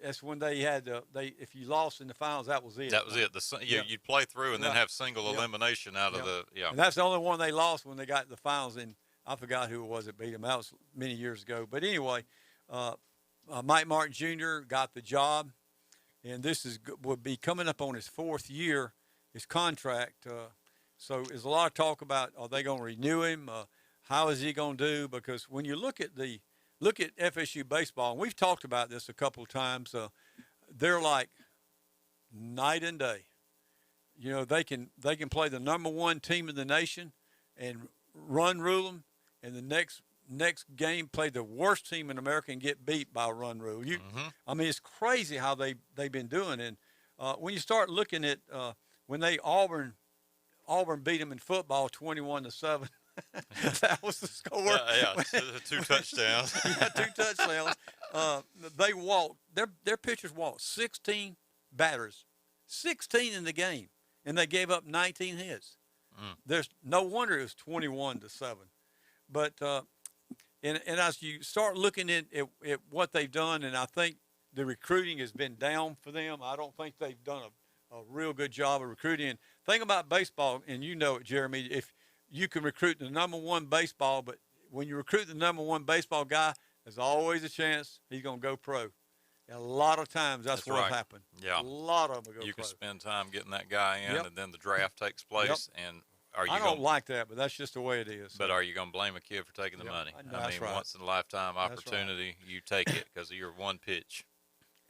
that's when they had if you lost in the finals, that was it. That was it. You'd play through and then have single elimination out of the. And that's the only one they lost when they got to the finals, and I forgot who it was that beat them. That was many years ago. But anyway, Mike Martin Jr. got the job, and would be coming up on his 4th year, his contract. So there's a lot of talk about, are they going to renew him? How is he going to do? Because when you look at FSU baseball, and we've talked about this a couple of times, they're like night and day. They can play the number 1 team in the nation and run rule them, and the next game play the worst team in America and get beat by a run rule. I mean, it's crazy how they've been doing. And when you start looking at when Auburn beat them in football 21-7. That was the score. Yeah, 2 touchdowns. 2 touchdowns. They walked. Their pitchers walked 16 batters, 16 in the game, and they gave up 19 hits. There's no wonder it was 21-7. But and as you start looking at what they've done, and I think the recruiting has been down for them. I don't think they've done a real good job of recruiting. And thing about baseball, and you know it, Jeremy, if you can recruit the number 1 baseball, but when you recruit the number 1 baseball guy, there's always a chance he's going to go pro. And a lot of times that's what happened. Yeah. A lot of them go pro. You can spend time getting that guy in, and then the draft takes place. And I don't like that, but that's just the way it is. But are you going to blame a kid for taking the money? I mean, once in a lifetime opportunity, you take it because of your one pitch.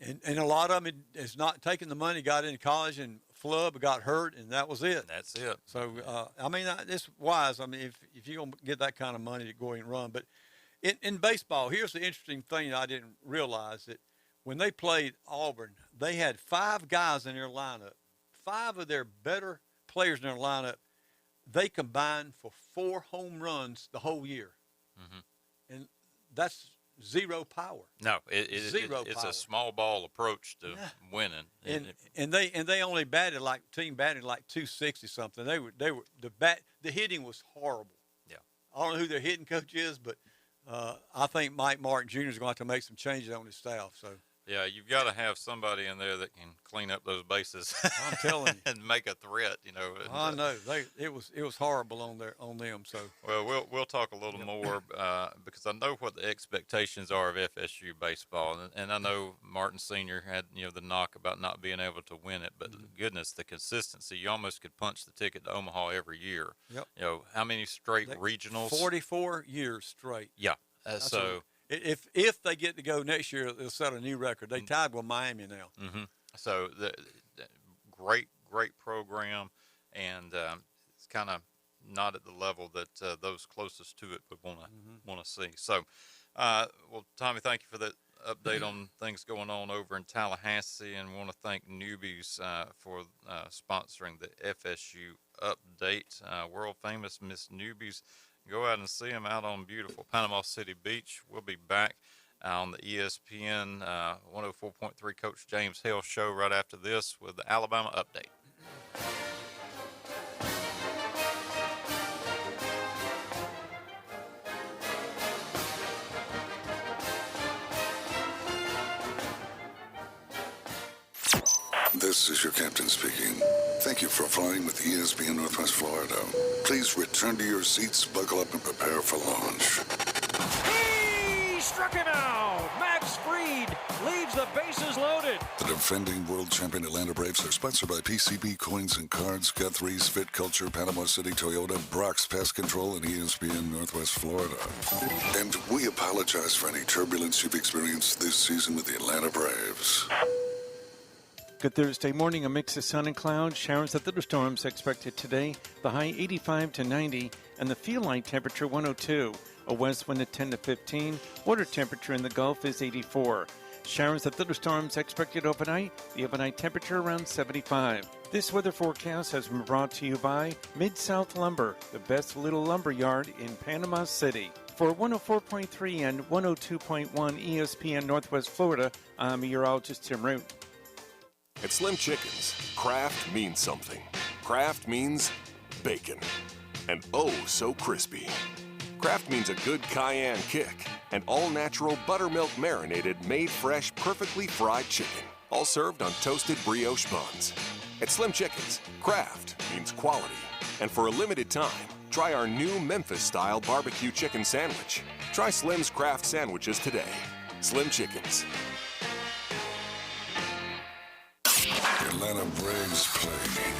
And a lot of them is not taking the money, got into college and flub, got hurt, and that was it. That's it. So, I mean, it's wise. I mean, if you're going to get that kind of money to go ahead and run. But in baseball, here's the interesting thing I didn't realize, that when they played Auburn, they had 5 guys in their lineup. 5 of their better players in their lineup they combined for 4 home runs the whole year. And that's zero power. No, it's power. a small ball approach to winning. And they only batted like 260 something. The hitting was horrible. Yeah. I don't know who their hitting coach is, but I think Mike Martin Jr. is going to have to make some changes on his staff. So. Yeah, you've got to have somebody in there that can clean up those bases. I'm telling you, and make a threat. You know. And, I know it was horrible on them. So. Well, we'll talk a little more because I know what the expectations are of FSU baseball, and I know Martin Sr. had the knock about not being able to win it, but goodness, the consistency. You almost could punch the ticket to Omaha every year. Yep. How many straight regionals? 44 years straight. Yeah. So. If they get to go next year, they'll set a new record. They tied with Miami now. Mm-hmm. So the great program, and it's kind of not at the level that those closest to it would want to see. So, well, Tommy, thank you for that update on things going on over in Tallahassee, and want to thank Newbies for sponsoring the FSU update. World famous Miss Newbies. Go out and see them out on beautiful Panama City Beach. We'll be back on the ESPN 104.3 Coach James Hale show right after this with the Alabama update. This is your captain speaking. Thank you for flying with ESPN Northwest Florida. Please return to your seats, buckle up, and prepare for launch. He struck him out! Max Fried leaves the bases loaded. The defending world champion Atlanta Braves are sponsored by PCB Coins and Cards, Guthrie's Fit Culture, Panama City Toyota, Brock's Pest Control, and ESPN Northwest Florida. And we apologize for any turbulence you've experienced this season with the Atlanta Braves. Good Thursday morning, a mix of sun and clouds, showers and thunderstorms expected today. The high 85 to 90 and the feel light temperature 102. A west wind at 10 to 15. Water temperature in the Gulf is 84. Showers and thunderstorms expected overnight. The overnight temperature around 75. This weather forecast has been brought to you by Mid-South Lumber, the best little lumber yard in Panama City. For 104.3 and 102.1 ESPN Northwest Florida, I'm meteorologist Tim Root. At Slim Chickens, craft means something. Craft means bacon. And oh, so crispy. Craft means a good cayenne kick. And all-natural buttermilk marinated, made fresh, perfectly fried chicken. All served on toasted brioche buns. At Slim Chickens, craft means quality. And for a limited time, try our new Memphis-style barbecue chicken sandwich. Try Slim's Craft Sandwiches today. Slim Chickens. Atlanta Braves play here.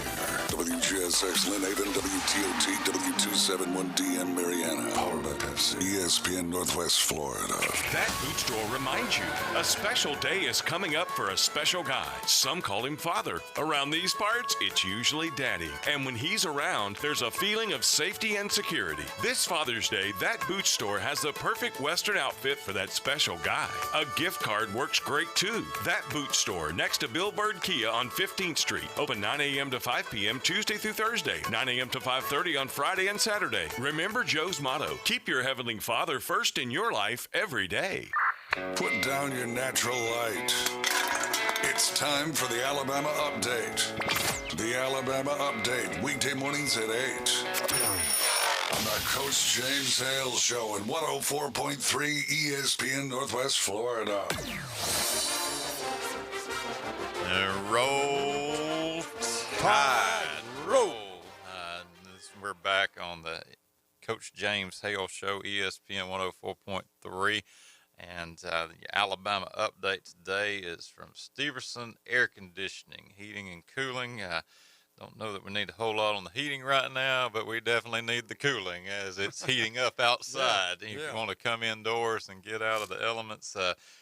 WGSX Lynn Haven, WTOT, W271DM Mariana. Powered by Pepsi. ESPN Northwest Florida. That boot store reminds you, a special day is coming up for a special guy. Some call him Father. Around these parts, it's usually Daddy. And when he's around, there's a feeling of safety and security. This Father's Day, that boot store has the perfect Western outfit for that special guy. A gift card works great too. That boot store next to Billboard Kia on 15th Street. Open 9 a.m. to 5 p.m. Tuesday through Thursday. 9 a.m. to 5:30 on Friday and Saturday. Remember Joe's motto, keep your Heavenly Father first in your life every day. Put down your natural light. It's time for the Alabama Update. The Alabama Update, weekday mornings at 8. On the Coach James Hale Show at 104.3 ESPN Northwest Florida. Roll Tide. Roll. We're back on the Coach James Hale Show, ESPN 104.3. And the Alabama update today is from Steverson Air Conditioning, Heating and Cooling. Don't know that we need a whole lot on the heating right now, but we definitely need the cooling as it's heating up outside. If you want to come indoors and get out of the elements,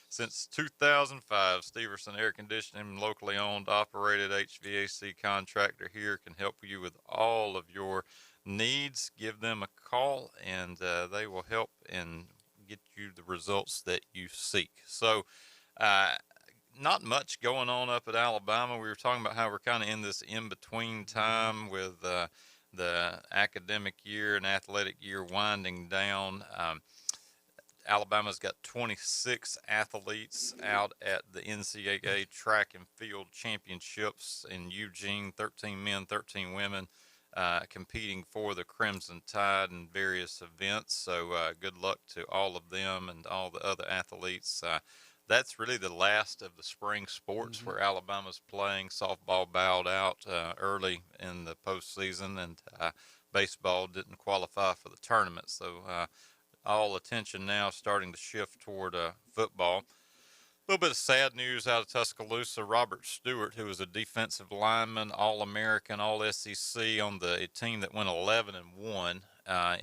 since 2005, Steverson Air Conditioning, locally owned, operated HVAC contractor here, can help you with all of your needs. Give them a call, and they will help and get you the results that you seek. So, not much going on up at Alabama. We were talking about how we're kind of in this in-between time with the academic year and athletic year winding down. Alabama's got 26 athletes out at the NCAA track and field championships in Eugene, 13 men, 13 women, competing for the Crimson Tide in various events. So good luck to all of them and all the other athletes. That's really the last of the spring sports where Alabama's playing. Softball bowed out early in the postseason, and baseball didn't qualify for the tournament. So all attention now starting to shift toward football. A little bit of sad news out of Tuscaloosa. Robert Stewart, who was a defensive lineman, All-American, All-SEC on the team that went 11-1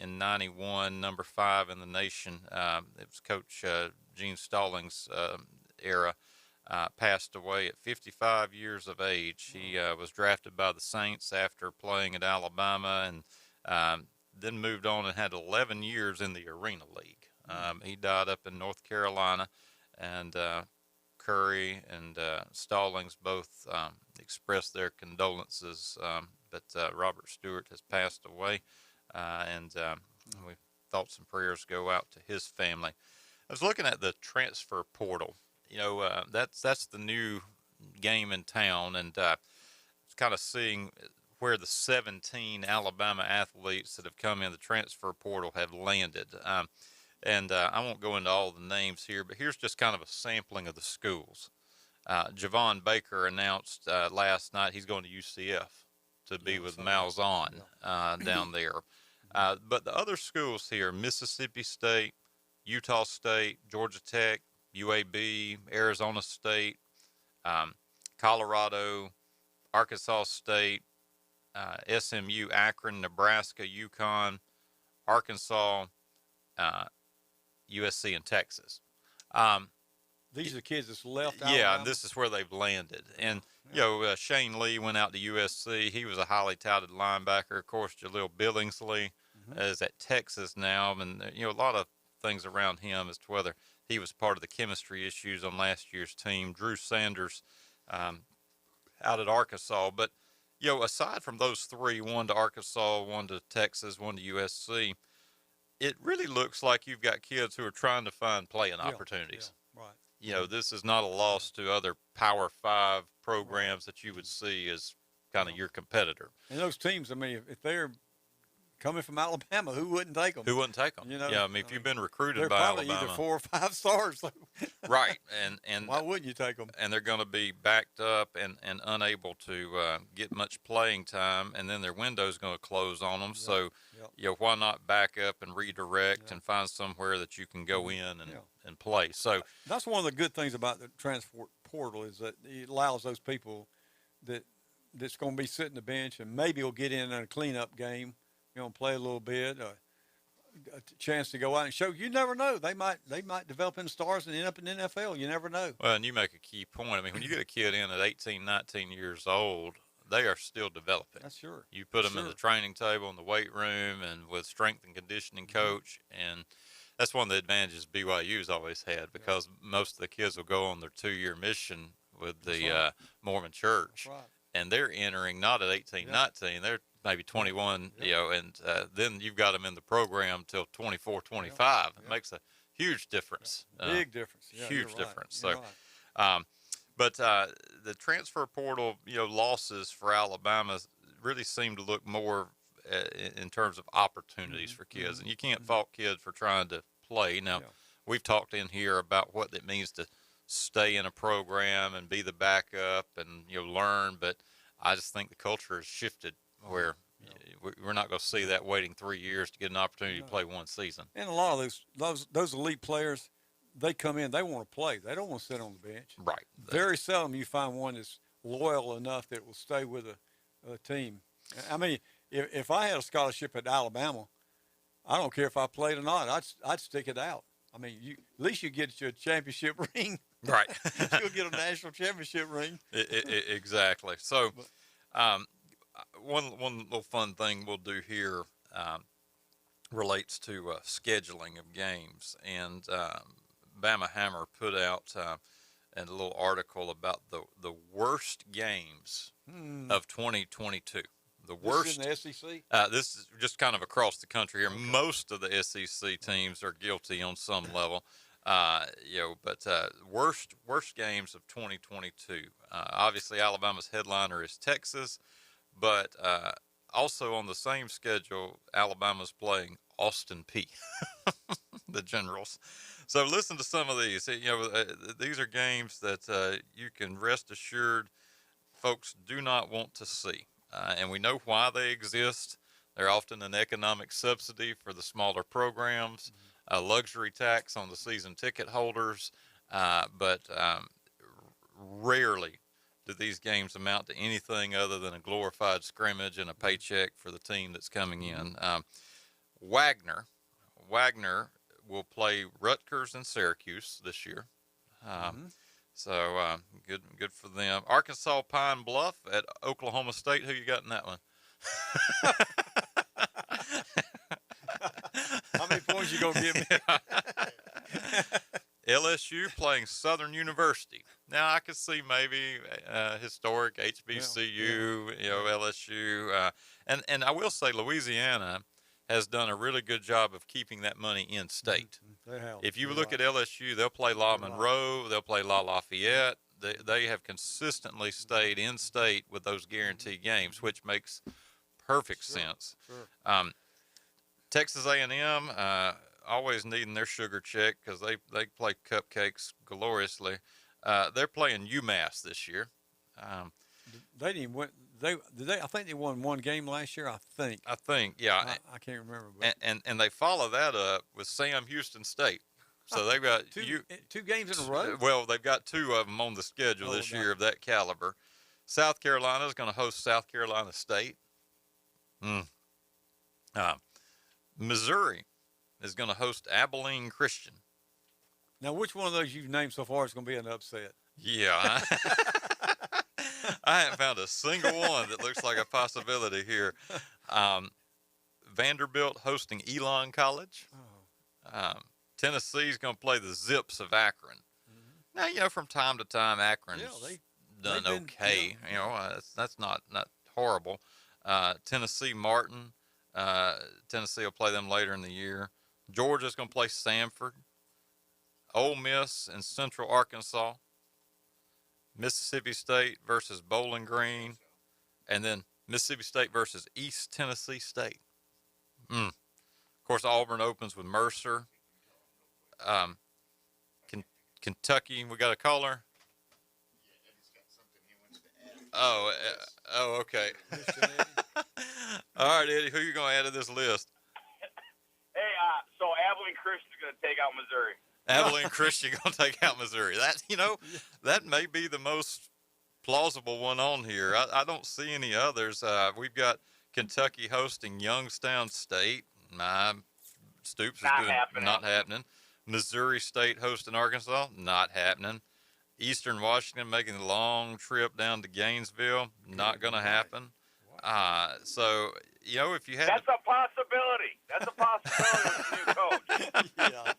in '91, number 5 in the nation. It was Coach Gene Stallings' era. Passed away at 55 years of age. He was drafted by the Saints after playing at Alabama, and then moved on and had 11 years in the Arena League. He died up in North Carolina, and Curry and Stallings both expressed their condolences, but Robert Stewart has passed away, and we thoughts and prayers go out to his family. I was looking at the transfer portal. You know, that's the new game in town, and kind of seeing where the 17 Alabama athletes that have come in the transfer portal have landed. And I won't go into all the names here, but here's just kind of a sampling of the schools. Javon Baker announced last night he's going to UCF to be with Malzahn down there. But the other schools here, Mississippi State, Utah State, Georgia Tech, UAB, Arizona State, Colorado, Arkansas State, SMU, Akron, Nebraska, UConn, Arkansas, USC, and Texas. These are the kids that's left. Yeah, and this is where they've landed. And you know, Shane Lee went out to USC. He was a highly touted linebacker. Of course, Jaleel Billingsley is at Texas now, and you know, a lot of things around him as to whether he was part of the chemistry issues on last year's team. Drew Sanders out at Arkansas, but you know, aside from those three, one to Arkansas, one to Texas, one to USC, it really looks like you've got kids who are trying to find playing opportunities. Yeah, right. You know, this is not a loss to other Power 5 programs that you would see as kind of your competitor. And those teams, I mean, if they're coming from Alabama, who wouldn't take them? Who wouldn't take them? You know, yeah, I mean, if you've been recruited they're by probably Alabama, either 4 or 5 stars. right? And why wouldn't you take them? And they're going to be backed up and unable to get much playing time, and then their window's going to close on them. So, you know, why not back up and redirect and find somewhere that you can go in and play? So that's one of the good things about the transfer portal is that it allows those people that's going to be sitting the bench and maybe will get in a cleanup game. You know, play a little bit, a chance to go out and show. You never know. They might develop into stars and end up in the NFL. You never know. Well, and you make a key point. I mean, when you get a kid in at 18, 19 years old, they are still developing. That's sure. You put them in the training table in the weight room and with strength and conditioning coach, and that's one of the advantages BYU's always had because most of the kids will go on their 2-year mission with the Mormon Church, and they're entering not at 18, 19. They're maybe 21, you know, and then you've got them in the program till 24, 25. It makes a huge difference. Big difference. Yeah, huge difference. You're So, right. but the transfer portal, you know, losses for Alabama really seem to look more in terms of opportunities for kids. And you can't fault kids for trying to play. Now, we've talked in here about what it means to stay in a program and be the backup and, you know, learn. But I just think the culture has shifted where we're not going to see that waiting 3 years to get an opportunity to play one season. And a lot of those elite players, they come in, they want to play. They don't want to sit on the bench. Right. Very seldom you find one that's loyal enough that will stay with a team. I mean, if I had a scholarship at Alabama, I don't care if I played or not. I'd stick it out. I mean, at least you get your championship ring. Right. You'll get a national championship ring. Exactly. So, one little fun thing we'll do here relates to scheduling of games, and Bama Hammer put out a little article about the worst games of 2022. the worst. This is in the SEC? This is just kind of across the country here. Okay. Most of the SEC teams are guilty on some level. But worst games of 2022. Obviously, Alabama's headliner is Texas, but also on the same schedule, Alabama's playing Austin Peay, the Generals. So listen to some of these. These are games that you can rest assured folks do not want to see. And we know why they exist. They're often an economic subsidy for the smaller programs, a luxury tax on the season ticket holders, but rarely do these games amount to anything other than a glorified scrimmage and a paycheck for the team that's coming in. Wagner will play Rutgers and Syracuse this year. So good for them. Arkansas Pine Bluff at Oklahoma State. Who you got in that one? How many points you gonna give me? LSU playing Southern University. Now I could see maybe historic HBCU, LSU, and I will say Louisiana has done a really good job of keeping that money in state. They have. If you look at LSU, they'll play La Monroe, they'll play La Lafayette. They have consistently stayed in state with those guaranteed games, which makes perfect sense. Sure. Texas A&M always needing their sugar check because they play cupcakes gloriously. They're playing UMass this year. They didn't even win. I think they won one game last year. I think, yeah. I can't remember. But. And they follow that up with Sam Houston State. So they've got two games in a row. Well, they've got two of them on the schedule this year of that caliber. South Carolina is going to host South Carolina State. Missouri is going to host Abilene Christian. Now, which one of those you've named so far is going to be an upset? Yeah. I haven't found a single one that looks like a possibility here. Vanderbilt hosting Elon College. Tennessee's going to play the Zips of Akron. Now, from time to time, Akron's done okay. That's not horrible. Tennessee Martin. Tennessee will play them later in the year. Georgia's going to play Samford. Ole Miss and Central Arkansas. Mississippi State versus Bowling Green. And then Mississippi State versus East Tennessee State. Of course, Auburn opens with Mercer. Kentucky, we got a caller? Okay. All right, Eddie, who you going to add to this list? Hey, so Abilene Christian's going to take out Missouri. Abilene Christian going to take out Missouri. That may be the most plausible one on here. I don't see any others. We've got Kentucky hosting Youngstown State. Stoops is not happening. Missouri State hosting Arkansas. Not happening. Eastern Washington making the long trip down to Gainesville. Not going to happen. So, if you had... That's a possibility. That's a possibility with the new coach. Yeah.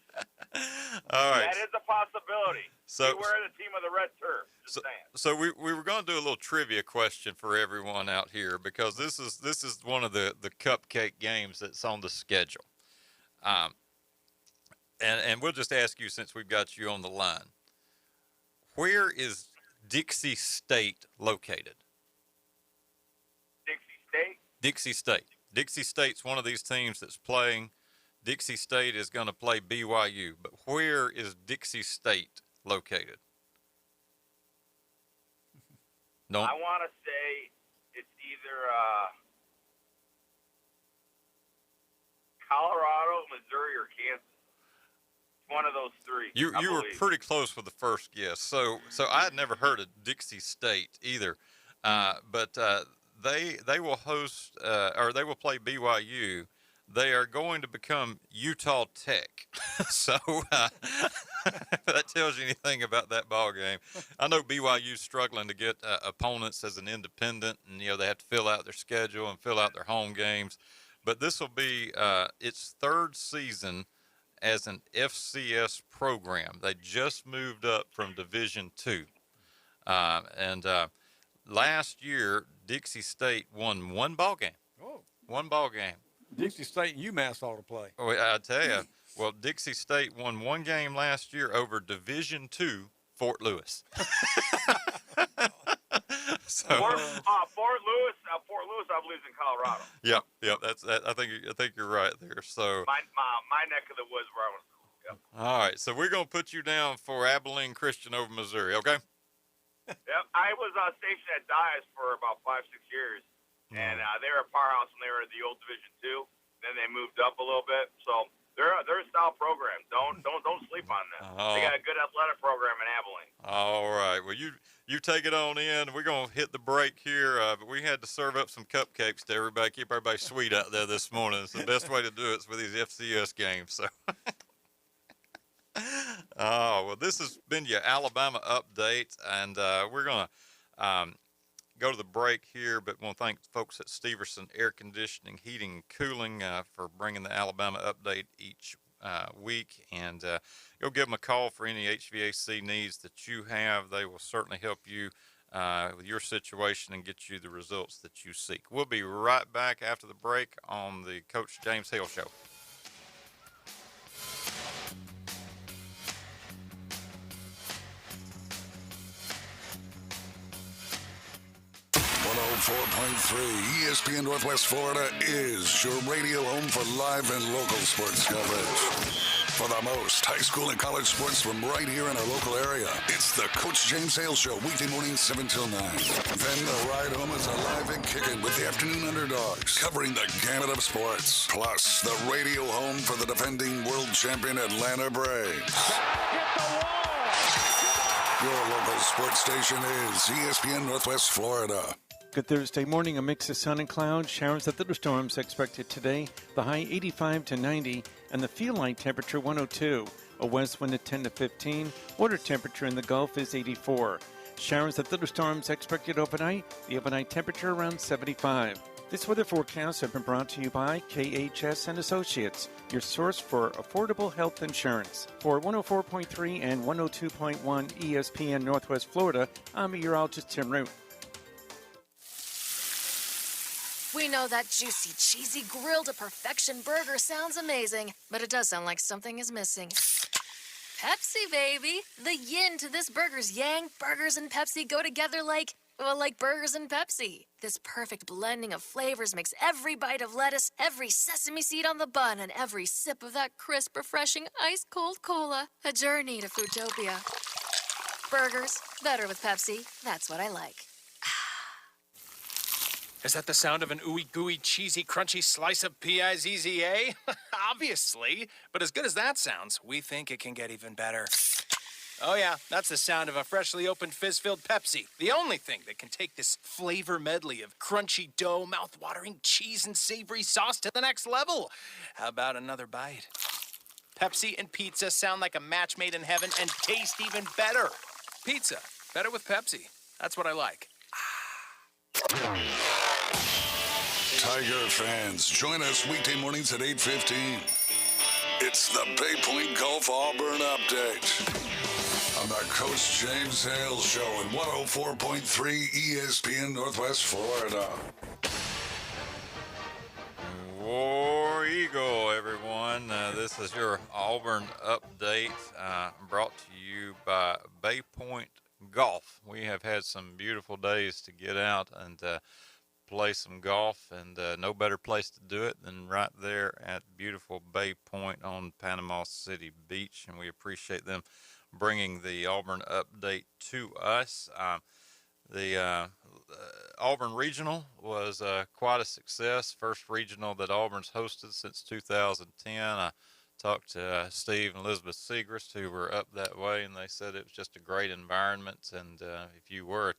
All right. That is a possibility. So we're the team of the red turf. Just saying. So we were going to do a little trivia question for everyone out here because this is one of the cupcake games that's on the schedule. And we'll just ask you since we've got you on the line. Where is Dixie State located? Dixie State. Dixie State's one of these teams that's playing. Dixie State is going to play BYU, but where is Dixie State located? No. I want to say it's either Colorado, Missouri, or Kansas. One of those three. You were pretty close with the first guess. So I had never heard of Dixie State either, but they will host or they will play BYU. They are going to become Utah Tech. So if that tells you anything about that ball game. I know BYU's struggling to get opponents as an independent, and they have to fill out their schedule and fill out their home games. But this will be its third season as an FCS program. They just moved up from Division II. And last year, Dixie State won one ball game. Oh. One ball game. Dixie State and UMass ought to play. Oh, I tell you. Well, Dixie State won one game last year over Division II Fort Lewis. So, Fort Lewis, I believe, is in Colorado. Yep. I think you're right there. So My neck of the woods where I was. Yep. All right, so we're gonna put you down for Abilene Christian over Missouri, okay? Yep. I was stationed at Dyess for about 5-6 years, and they were a powerhouse when they were at the old Division II. Then they moved up a little bit, so they're a style program. Don't sleep on them. They got a good athletic program in Abilene. All right. Well, you take it on in. We're going to hit the break here, but we had to serve up some cupcakes to everybody, keep everybody sweet out there this morning. It's the best way to do it is with these FCS games. So, well, this has been your Alabama update, and we're going to go to the break here, but want to thank folks at Steverson Air Conditioning, Heating, and Cooling for bringing the Alabama update each week, and go give them a call for any HVAC needs that you have. They will certainly help you with your situation and get you the results that you seek. We'll be right back after the break on the Coach James Hale Show. 104.3 ESPN Northwest Florida is your radio home for live and local sports coverage. For the most high school and college sports from right here in our local area, it's the Coach James Hale Show, weekday mornings 7 till 9. Then the ride home is alive and kicking with the afternoon underdogs, covering the gamut of sports. Plus, the radio home for the defending world champion Atlanta Braves. Your local sports station is ESPN Northwest Florida. Good Thursday morning, a mix of sun and clouds, showers and thunderstorms expected today. The high 85 to 90 and the feel light temperature 102. A west wind at 10 to 15. Water temperature in the Gulf is 84. Showers and thunderstorms expected overnight. The overnight temperature around 75. This weather forecast has been brought to you by KHS and Associates, your source for affordable health insurance. For 104.3 and 102.1 ESPN Northwest Florida, I'm meteorologist Tim Root. We know that juicy, cheesy, grilled to perfection burger sounds amazing, but it does sound like something is missing. Pepsi, baby! The yin to this burger's yang. Burgers and Pepsi go together like burgers and Pepsi. This perfect blending of flavors makes every bite of lettuce, every sesame seed on the bun, and every sip of that crisp, refreshing, ice-cold cola a journey to Foodtopia. Burgers, better with Pepsi. That's what I like. Is that the sound of an ooey gooey, cheesy, crunchy slice of P-I-Z-Z-A? Obviously, but as good as that sounds, we think it can get even better. Oh yeah, that's the sound of a freshly opened fizz-filled Pepsi. The only thing that can take this flavor medley of crunchy dough, mouth-watering cheese, and savory sauce to the next level. How about another bite? Pepsi and pizza sound like a match made in heaven and taste even better. Pizza, better with Pepsi. That's what I like. Tiger fans, join us weekday mornings at 8:15. It's the Bay Point Golf Auburn Update on the Coach James Hale Show at 104.3 ESPN Northwest Florida. War Eagle, everyone. This is your Auburn Update brought to you by Bay Point Golf. We have had some beautiful days to get out and play some golf, and no better place to do it than right there at beautiful Bay Point on Panama City Beach, and we appreciate them bringing the Auburn Update to us. The Auburn Regional was quite a success, first regional that Auburn's hosted since 2010. I talked to Steve and Elizabeth Segrist, who were up that way, and they said it was just a great environment, and if you were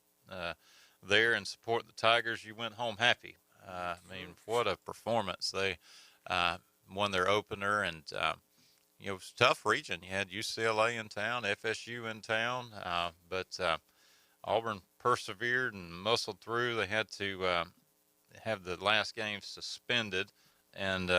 there and support the Tigers, you went home happy. I mean, what a performance. They won their opener, and it was a tough region. You had UCLA in town, FSU in town, but Auburn persevered and muscled through. They had to have the last game suspended and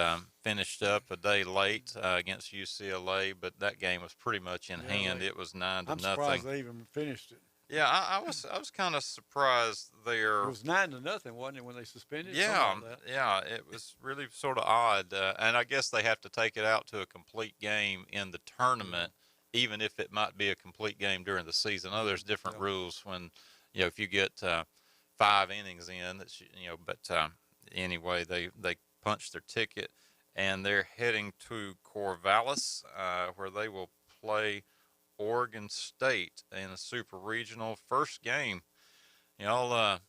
finished up a day late against UCLA, but that game was pretty much in hand. It was 9-0. I'm surprised they even finished it. Yeah, I was kind of surprised there. It was 9-0, wasn't it, when they suspended? Yeah, Something like that. yeah, it was really sort of odd, and I guess they have to take it out to a complete game in the tournament, even if it might be a complete game during the season. I know there's different rules when, if you get 5 innings in, that's but anyway, they punched their ticket, and they're heading to Corvallis, where they will play Oregon State in a super regional first game. Y'all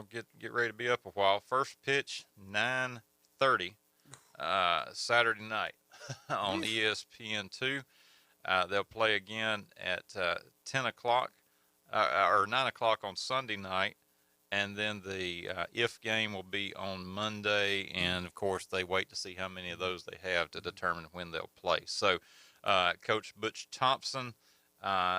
get ready to be up a while. First pitch 9:30 Saturday night on ESPN2. They'll play again at 10 o'clock or 9 o'clock on Sunday night, and then the if game will be on Monday. And of course, they wait to see how many of those they have to determine when they'll play. So, Coach Butch Thompson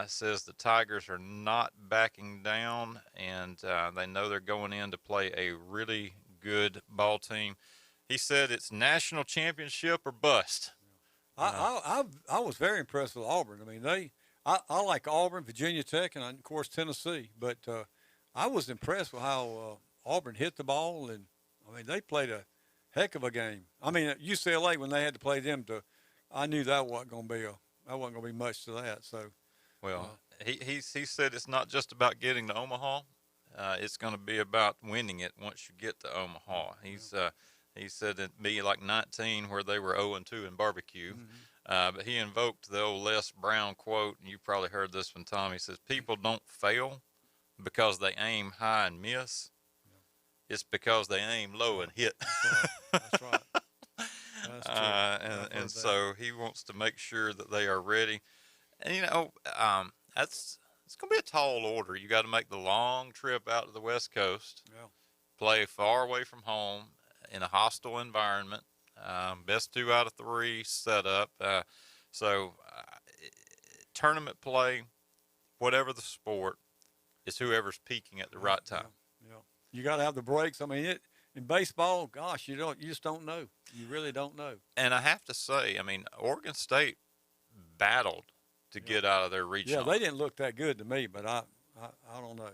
says the Tigers are not backing down, and they know they're going in to play a really good ball team. He said it's national championship or bust. I was very impressed with Auburn. I mean, I like Auburn, Virginia Tech, and of course Tennessee. But I was impressed with how Auburn hit the ball, and I mean they played a heck of a game. I mean at UCLA, when they had to play them, I knew that wasn't going to be much to that. So. Well, he said it's not just about getting to Omaha. It's going to be about winning it once you get to Omaha. He said it'd be like 19 where they were 0-2 in barbecue. But he invoked the old Les Brown quote, and you probably heard this one, Tom. He says, people don't fail because they aim high and miss. It's because they aim low and hit. That's right. That's true. And so he wants to make sure that they are ready. And, it's going to be a tall order. You got to make the long trip out to the West Coast, play far away from home in a hostile environment, best 2 out of 3 setup. Tournament play, whatever the sport, is whoever's peaking at the right time. Yeah. You got to have the breaks. I mean, in baseball, gosh, you just don't know. You really don't know. And I have to say, Oregon State battled to get out of their regional. Yeah, they didn't look that good to me, but I don't know.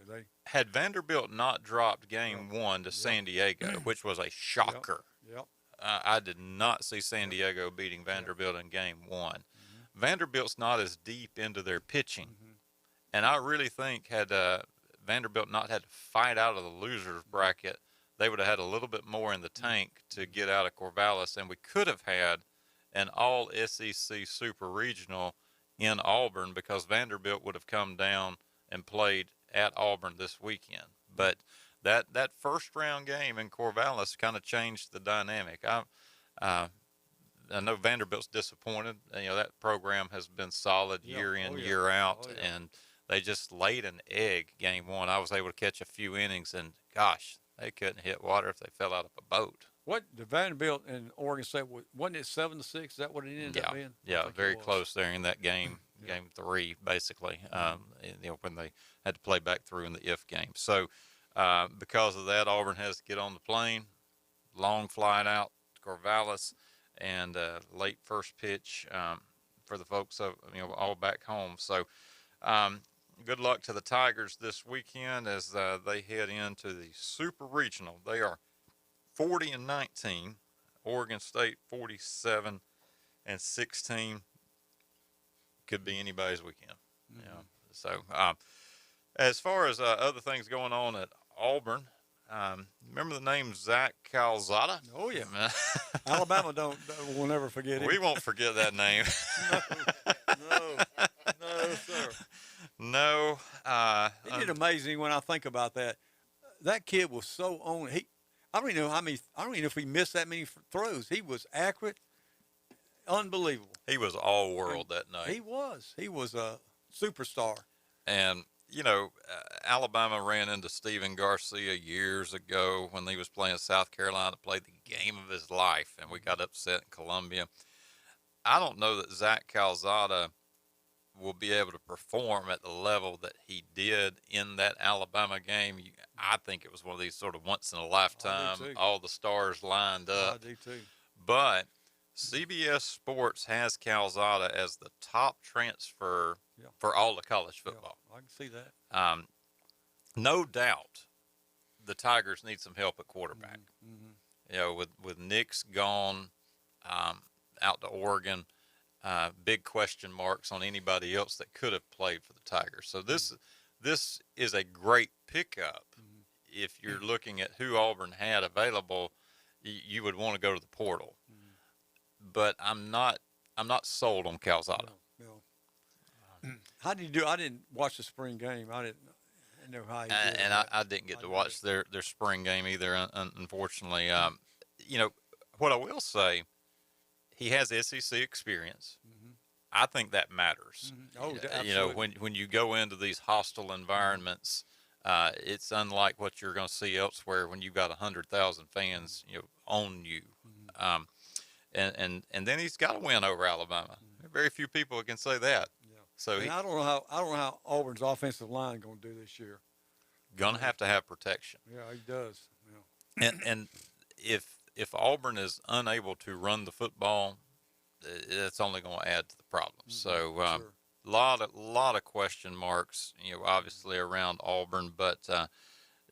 Had Vanderbilt not dropped game 1 to San Diego, which was a shocker. Yep. I did not see San Diego beating Vanderbilt in game 1. Vanderbilt's not as deep into their pitching. And I really think had Vanderbilt not had to fight out of the loser's bracket, they would have had a little bit more in the tank to get out of Corvallis, and we could have had an all-SEC super regional in Auburn because Vanderbilt would have come down and played at Auburn this weekend. But that first round game in Corvallis kind of changed the dynamic. I know Vanderbilt's disappointed. That program has been solid year in, year out, and they just laid an egg game 1. I was able to catch a few innings, and gosh, they couldn't hit water if they fell out of a boat. What the Vanderbilt and Oregon State, wasn't it 7-6? Is that what it ended up being? Yeah, very close there in that game, game 3, basically, when they had to play back through in the if game. So because of that, Auburn has to get on the plane, long flight out to Corvallis, and late first pitch for the folks all back home. So good luck to the Tigers this weekend as they head into the Super Regional. They are 40-19. Oregon State 47-16. Could be anybody's weekend. So as far as other things going on at Auburn, remember the name Zach Calzada? Oh yeah. Alabama will never forget him. We won't forget that name. No, sir. No. Isn't it amazing when I think about that? That kid was so on. I don't even know if he missed that many throws. He was accurate, unbelievable. He was all world that night. He was a superstar. And Alabama ran into Stephen Garcia years ago when he was playing South Carolina, played the game of his life, and we got upset in Columbia. I don't know that Zach Calzada will be able to perform at the level that he did in that Alabama game. I think it was one of these sort of once in a lifetime, all the stars lined up. I do too. But CBS Sports has Calzada as the top transfer for all the college football. I can see that. No doubt the Tigers need some help at quarterback. Mm-hmm. You know, with Nick's gone out to Oregon, big question marks on anybody else that could have played for the Tigers. So this is a great pickup. If you're looking at who Auburn had available, you would want to go to the portal. But I'm not sold on Calzada. No. How did you do? I didn't watch the spring game. I didn't know how he did. And I didn't get to watch their spring game either, unfortunately. You know, what I will say, he has SEC experience. I think that matters. Oh, absolutely. You know, when you go into these hostile environments, it's unlike what you're going to see elsewhere when you've got 100,000 fans, you know, on you. And then he's got to win over Alabama. Very few people can say that. So I don't know how Auburn's offensive line going to do this year. Gonna have to have protection. Yeah, he does. Yeah. And if Auburn is unable to run the football, it's only going to add to the problem. So lot of question marks, you know, obviously around Auburn. But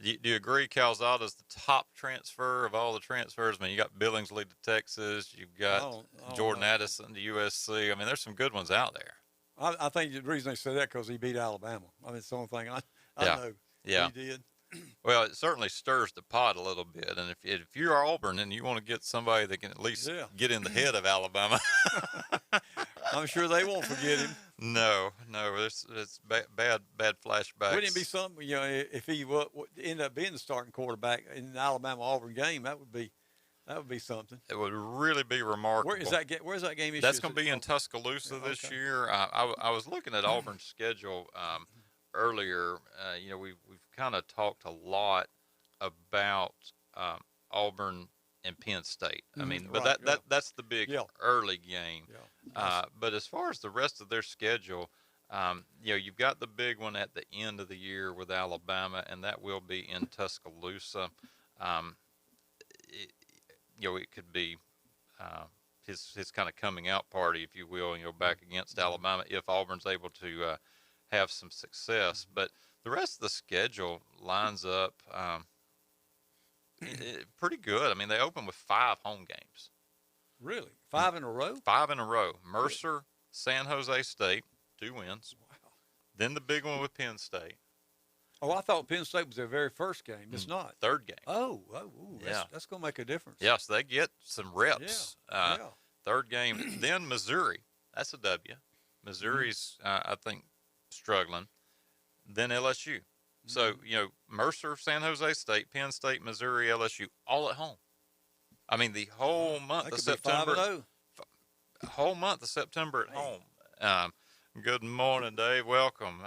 do you agree Calzada's the top transfer of all the transfers? I mean, you got Billingsley to Texas, you've got Jordan Addison to USC. I mean, there's some good ones out there. I think the reason they say that because he beat Alabama. I mean, it's the only thing I know. Yeah. He did. Well, it certainly stirs the pot a little bit. And if you're Auburn and you want to get somebody that can at least get in the head of Alabama. I'm sure they won't forget him. No, it's bad flashbacks. Wouldn't it be something, you know, if he would end up being the starting quarterback in the Alabama-Auburn game, that would be something. It would really be remarkable. Where's that game? That's going to be in Tuscaloosa this year. I was looking at Auburn's schedule earlier. You know, we've kind of talked a lot about Auburn and Penn State. I mean, but that's the big early game. But as far as the rest of their schedule, you know, you've got the big one at the end of the year with Alabama, and that will be in Tuscaloosa. You know, it could be his kind of coming out party, if you will, you know, back against Alabama if Auburn's able to have some success. But the rest of the schedule lines up pretty good. I mean, they open with 5 home games. Really? 5 in a row? 5 in a row. Mercer, San Jose State, 2 wins. Wow. Then the big one with Penn State. Oh, I thought Penn State was their very first game. It's not. Third game. That's going to make a difference. Yes, they get some reps. Third game. Then Missouri. That's a W. Missouri's, I think, struggling. Then LSU. So, you know, Mercer, San Jose State, Penn State, Missouri, LSU, all at home. I mean, the whole month of September. Whole month of September at home. Good morning, Dave. Welcome.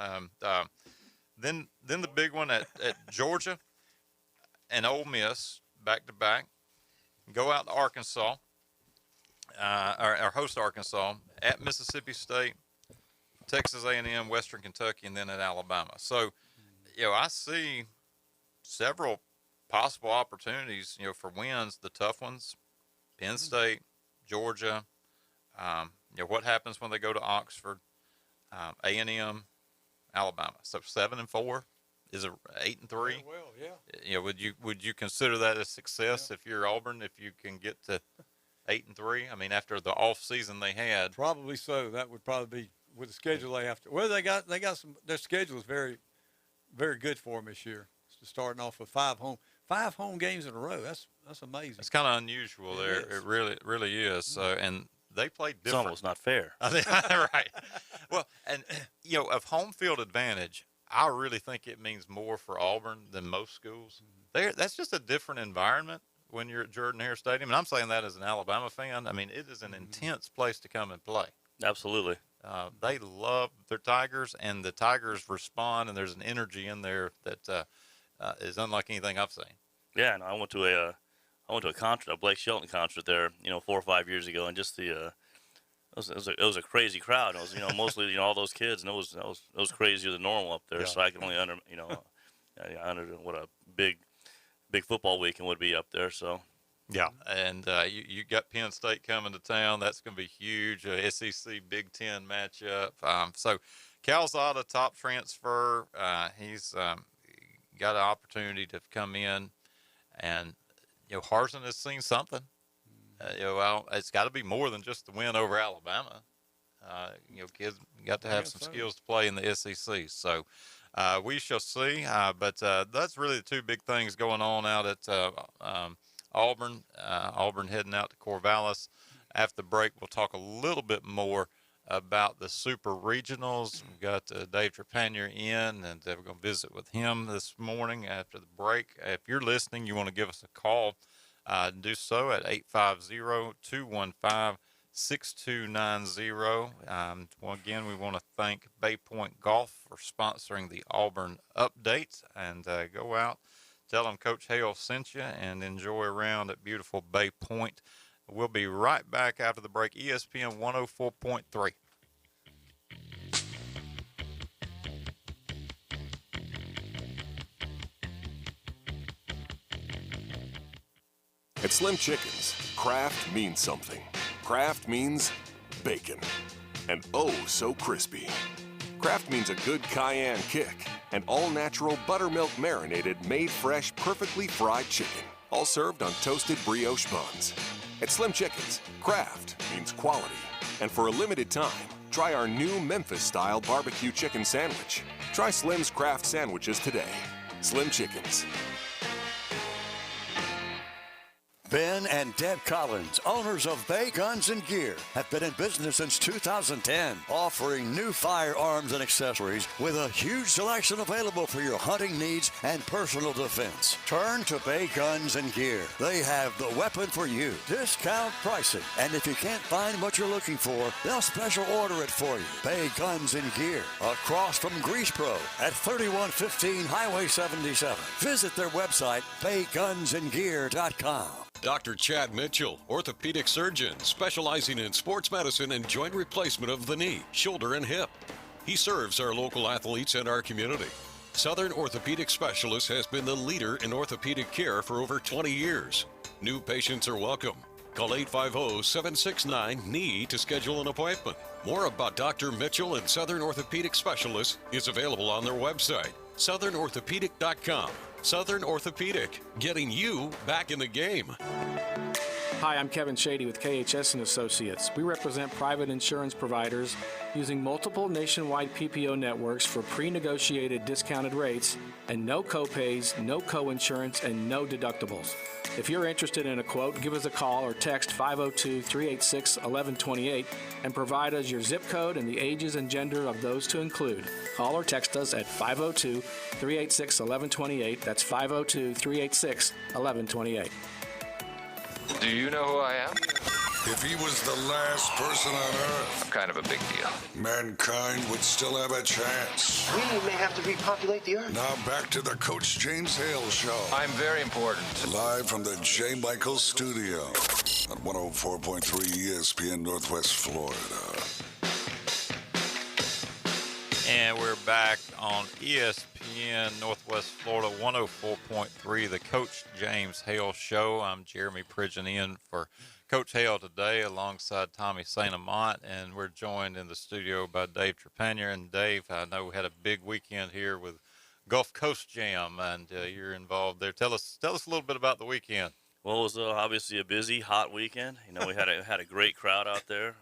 Then the big one at Georgia and Ole Miss back to back. Go out to Arkansas, or host Arkansas at Mississippi State, Texas A&M, Western Kentucky, and then at Alabama. So, you know, I see several possible opportunities, you know, for wins. The tough ones, Penn State, Georgia. You know, what happens when they go to Oxford, A&M, Alabama. So 7-4 is a 8-3. You know, would you consider that a success if you're Auburn, if you can get to 8-3? I mean, after the off season they had. Probably so. That would probably be with the schedule they have to. Well, they got some. Their schedule is very, very good for them this year. So starting off with 5 home games in a row. That's amazing. It's kind of unusual there. It really is. So and they played different. It's almost not fair. Right. Well, and, you know, of home field advantage, I really think it means more for Auburn than most schools. That's just a different environment when you're at Jordan-Hare Stadium. And I'm saying that as an Alabama fan. I mean, it is an intense place to come and play. Absolutely. They love their Tigers, and the Tigers respond, and there's an energy in there that is unlike anything I've seen. Yeah, and I went to a concert, a Blake Shelton concert there, you know, 4 or 5 years ago, and just it was a crazy crowd. It was, you know, mostly, you know, all those kids, and it was crazier than normal up there. Yeah. So I can only I understand what a big football weekend would be up there. So. Yeah, and you got Penn State coming to town. That's going to be huge. SEC Big Ten matchup. So Calzada, top transfer. He's got an opportunity to come in, and Harsin has seen something. It's got to be more than just the win over Alabama. Kids got to have some skills to play in the SEC. So we shall see. But that's really the two big things going on out at Auburn. Auburn heading out to Corvallis. After the break, we'll talk a little bit more about the super regionals. We've got Dave Trepanier in, and we're going to visit with him this morning after the break. If you're listening, you want to give us a call, do so at 850-215-6290. Again, we want to thank Bay Point Golf for sponsoring the Auburn Update, and go out, tell them Coach Hale sent you, and enjoy a round at beautiful Bay Point. We'll be right back after the break. ESPN 104.3. At Slim Chickens, craft means something. Craft means bacon. And oh, so crispy. Craft means a good cayenne kick and all-natural buttermilk marinated, made fresh, perfectly fried chicken. All served on toasted brioche buns. At Slim Chickens, craft means quality. And for a limited time, try our new Memphis-style barbecue chicken sandwich. Try Slim's Craft Sandwiches today. Slim Chickens. Ben and Deb Collins, owners of Bay Guns and Gear, have been in business since 2010, offering new firearms and accessories with a huge selection available for your hunting needs and personal defense. Turn to Bay Guns and Gear. They have the weapon for you. Discount pricing. And if you can't find what you're looking for, they'll special order it for you. Bay Guns and Gear, across from Grease Pro at 3115 Highway 77. Visit their website, baygunsandgear.com. Dr. Chad Mitchell, orthopedic surgeon specializing in sports medicine and joint replacement of the knee, shoulder, and hip. He serves our local athletes and our community. Southern Orthopedic Specialist has been the leader in orthopedic care for over 20 years. New patients are welcome. Call 850-769-KNEE to schedule an appointment. More about Dr. Mitchell and Southern Orthopedic Specialist is available on their website, southernorthopedic.com. Southern Orthopedic, getting you back in the game. Hi, I'm Kevin Shady with KHS & Associates. We represent private insurance providers using multiple nationwide PPO networks for pre-negotiated discounted rates and no co-pays, no co-insurance, and no deductibles. If you're interested in a quote, give us a call or text 502-386-1128 and provide us your zip code and the ages and gender of those to include. Call or text us at 502-386-1128. That's 502-386-1128. Do you know who I am? If he was the last person on Earth, I'm kind of a big deal. mankind would still have a chance. We may have to repopulate the Earth. Now back to the Coach James Hale Show. I'm very important. Live from the J. Michael Studio on 104.3 ESPN Northwest Florida. And we're back on ESPN Northwest Florida 104.3, the Coach James Hale Show. I'm Jeremy Pridgeon in for Coach Hale today alongside Tommy St. Amant, and we're joined in the studio by Dave Trepanier. And Dave, I know we had a big weekend here with Gulf Coast Jam, and you're involved there. Tell us a little bit about the weekend. Well, it was obviously a busy, hot weekend. You know, we had a great crowd out there.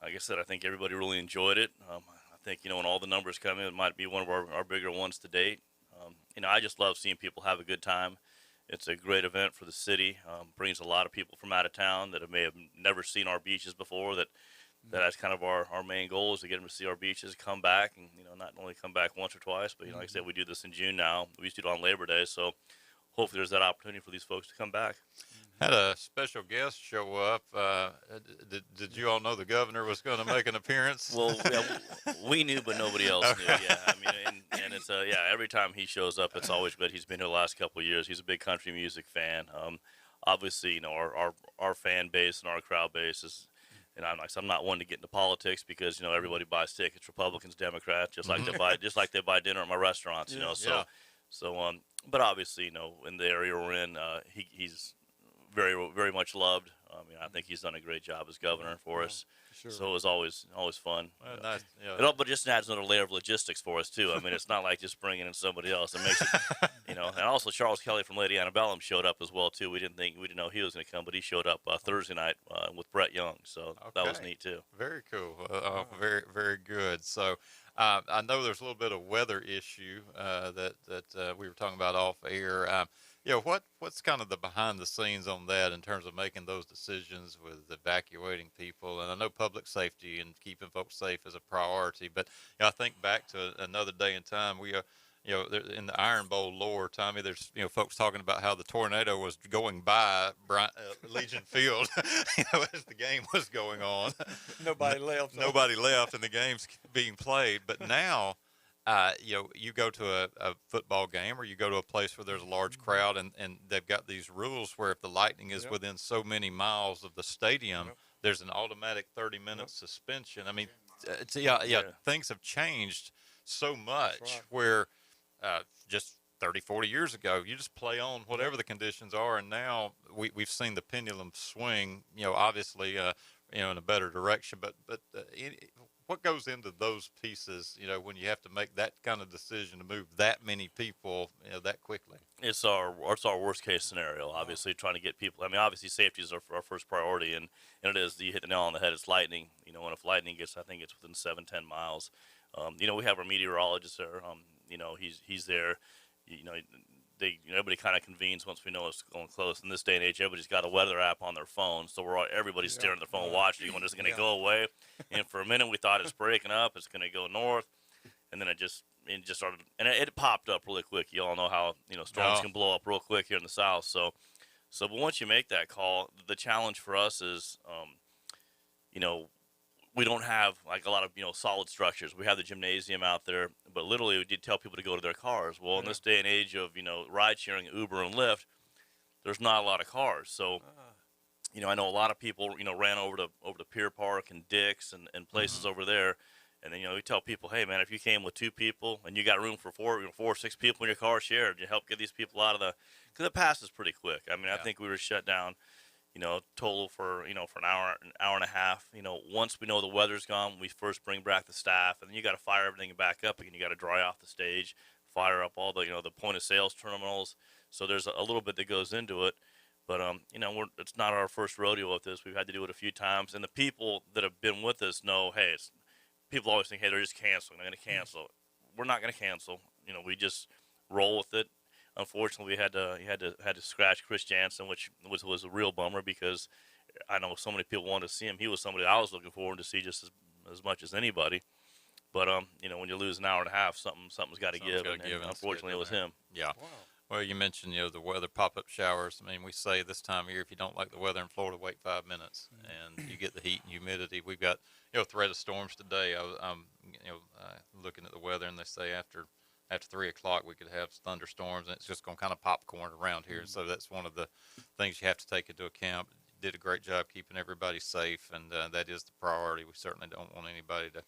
Like I said, I think everybody really enjoyed it. I think, you know, when all the numbers come in, it might be one of our bigger ones to date. You know, I just love seeing people have a good time. It's a great event for the city. Brings a lot of people from out of town that may have never seen our beaches before. That's kind of our main goal, is to get them to see our beaches, come back, and, you know, not only come back once or twice, but, you know, like I said, we do this in June now. We used to do it on Labor Day, so hopefully there's that opportunity for these folks to come back. Had a special guest show up. Did you all know the governor was going to make an appearance? Well, yeah, we knew, but nobody else knew. Yeah, I mean, and it's every time he shows up, it's always good. He's been here the last couple of years. He's a big country music fan. Obviously, you know, our fan base and our crowd base is. And I'm not one to get into politics because, you know, everybody buys tickets, Republicans, Democrats, just like they buy dinner at my restaurants, you know. So, but obviously, you know, in the area we're in, he's very, very much loved. mean, I think he's done a great job as governor for us. Sure. So it was always fun. Well, nice. Yeah. But just adds another layer of logistics for us too. I mean, it's not like just bringing in somebody else. It makes it, And also Charles Kelly from Lady Antebellum showed up as well too. We didn't know he was going to come, but he showed up Thursday night with Brett Young. So that was neat too. Very cool. Very, very good. So I know there's a little bit of weather issue that we were talking about off air. What's kind of the behind the scenes on that in terms of making those decisions with evacuating people? And I know public safety and keeping folks safe is a priority, but I think back to another day in time, we in the Iron Bowl lore, Tommy, there's folks talking about how the tornado was going by Legion Field, as the game was going on. Nobody left. Nobody left, and the game's being played. But now, you go to a football game or you go to a place where there's a large crowd, and they've got these rules where if the Lightning is within so many miles of the stadium, there's an automatic 30-minute suspension. I mean, things have changed so much where just 30, 40 years ago, you just play on whatever the conditions are, and now we've seen the pendulum swing, obviously, in a better direction. But what goes into those pieces, when you have to make that kind of decision to move that many people, that quickly? It's our worst case scenario. Obviously, trying to get people. I mean, obviously, safety is our first priority, and it is. You hit the nail on the head. It's lightning. And if lightning gets, I think it's within 7-10 miles. We have our meteorologist there. He's there. Everybody kind of convenes once we know it's going close. In this day and age, everybody's got a weather app on their phone, so everybody's staring at their phone, watching. When it's going to go away. And for a minute, we thought it's breaking up. It's going to go north, and then it just started, and it popped up really quick. You all know how storms can blow up real quick here in the south. So, but once you make that call, the challenge for us is, we don't have like a lot of solid structures. We have the gymnasium out there, but literally we did tell people to go to their cars. Well, in this day and age of ride sharing, Uber and Lyft, there's not a lot of cars. So I know a lot of people ran over to Pier Park and Dick's and places over there, and then we tell people, hey man, if you came with 2 people and you got room for 4 or 6 people in your car, share it. You help get these people out of because it passes pretty quick. I mean, I think we were shut down. Total for an hour and a half. Once we know the weather's gone, we first bring back the staff, and then you got to fire everything back up again. You got to dry off the stage, fire up all the the point of sales terminals. So there's a little bit that goes into it, but it's not our first rodeo with this. We've had to do it a few times, and the people that have been with us know, hey, people always think, hey, they're just canceling. They're going to cancel. We're not going to cancel. We just roll with it. Unfortunately, we had to scratch Chris Jansen, which was a real bummer because I know so many people wanted to see him. He was somebody I was looking forward to see just as much as anybody. But when you lose an hour and a half, something's got to give. And unfortunately, it was him. Yeah. Wow. Well, you mentioned the weather, pop-up showers. I mean, we say this time of year, if you don't like the weather in Florida, wait 5 minutes, and you get the heat and humidity. We've got threat of storms today. I'm looking at the weather, and they say after 3 o'clock, we could have thunderstorms, and it's just going to kind of popcorn around here. So that's one of the things you have to take into account. You did a great job keeping everybody safe, and that is the priority. We certainly don't want anybody to,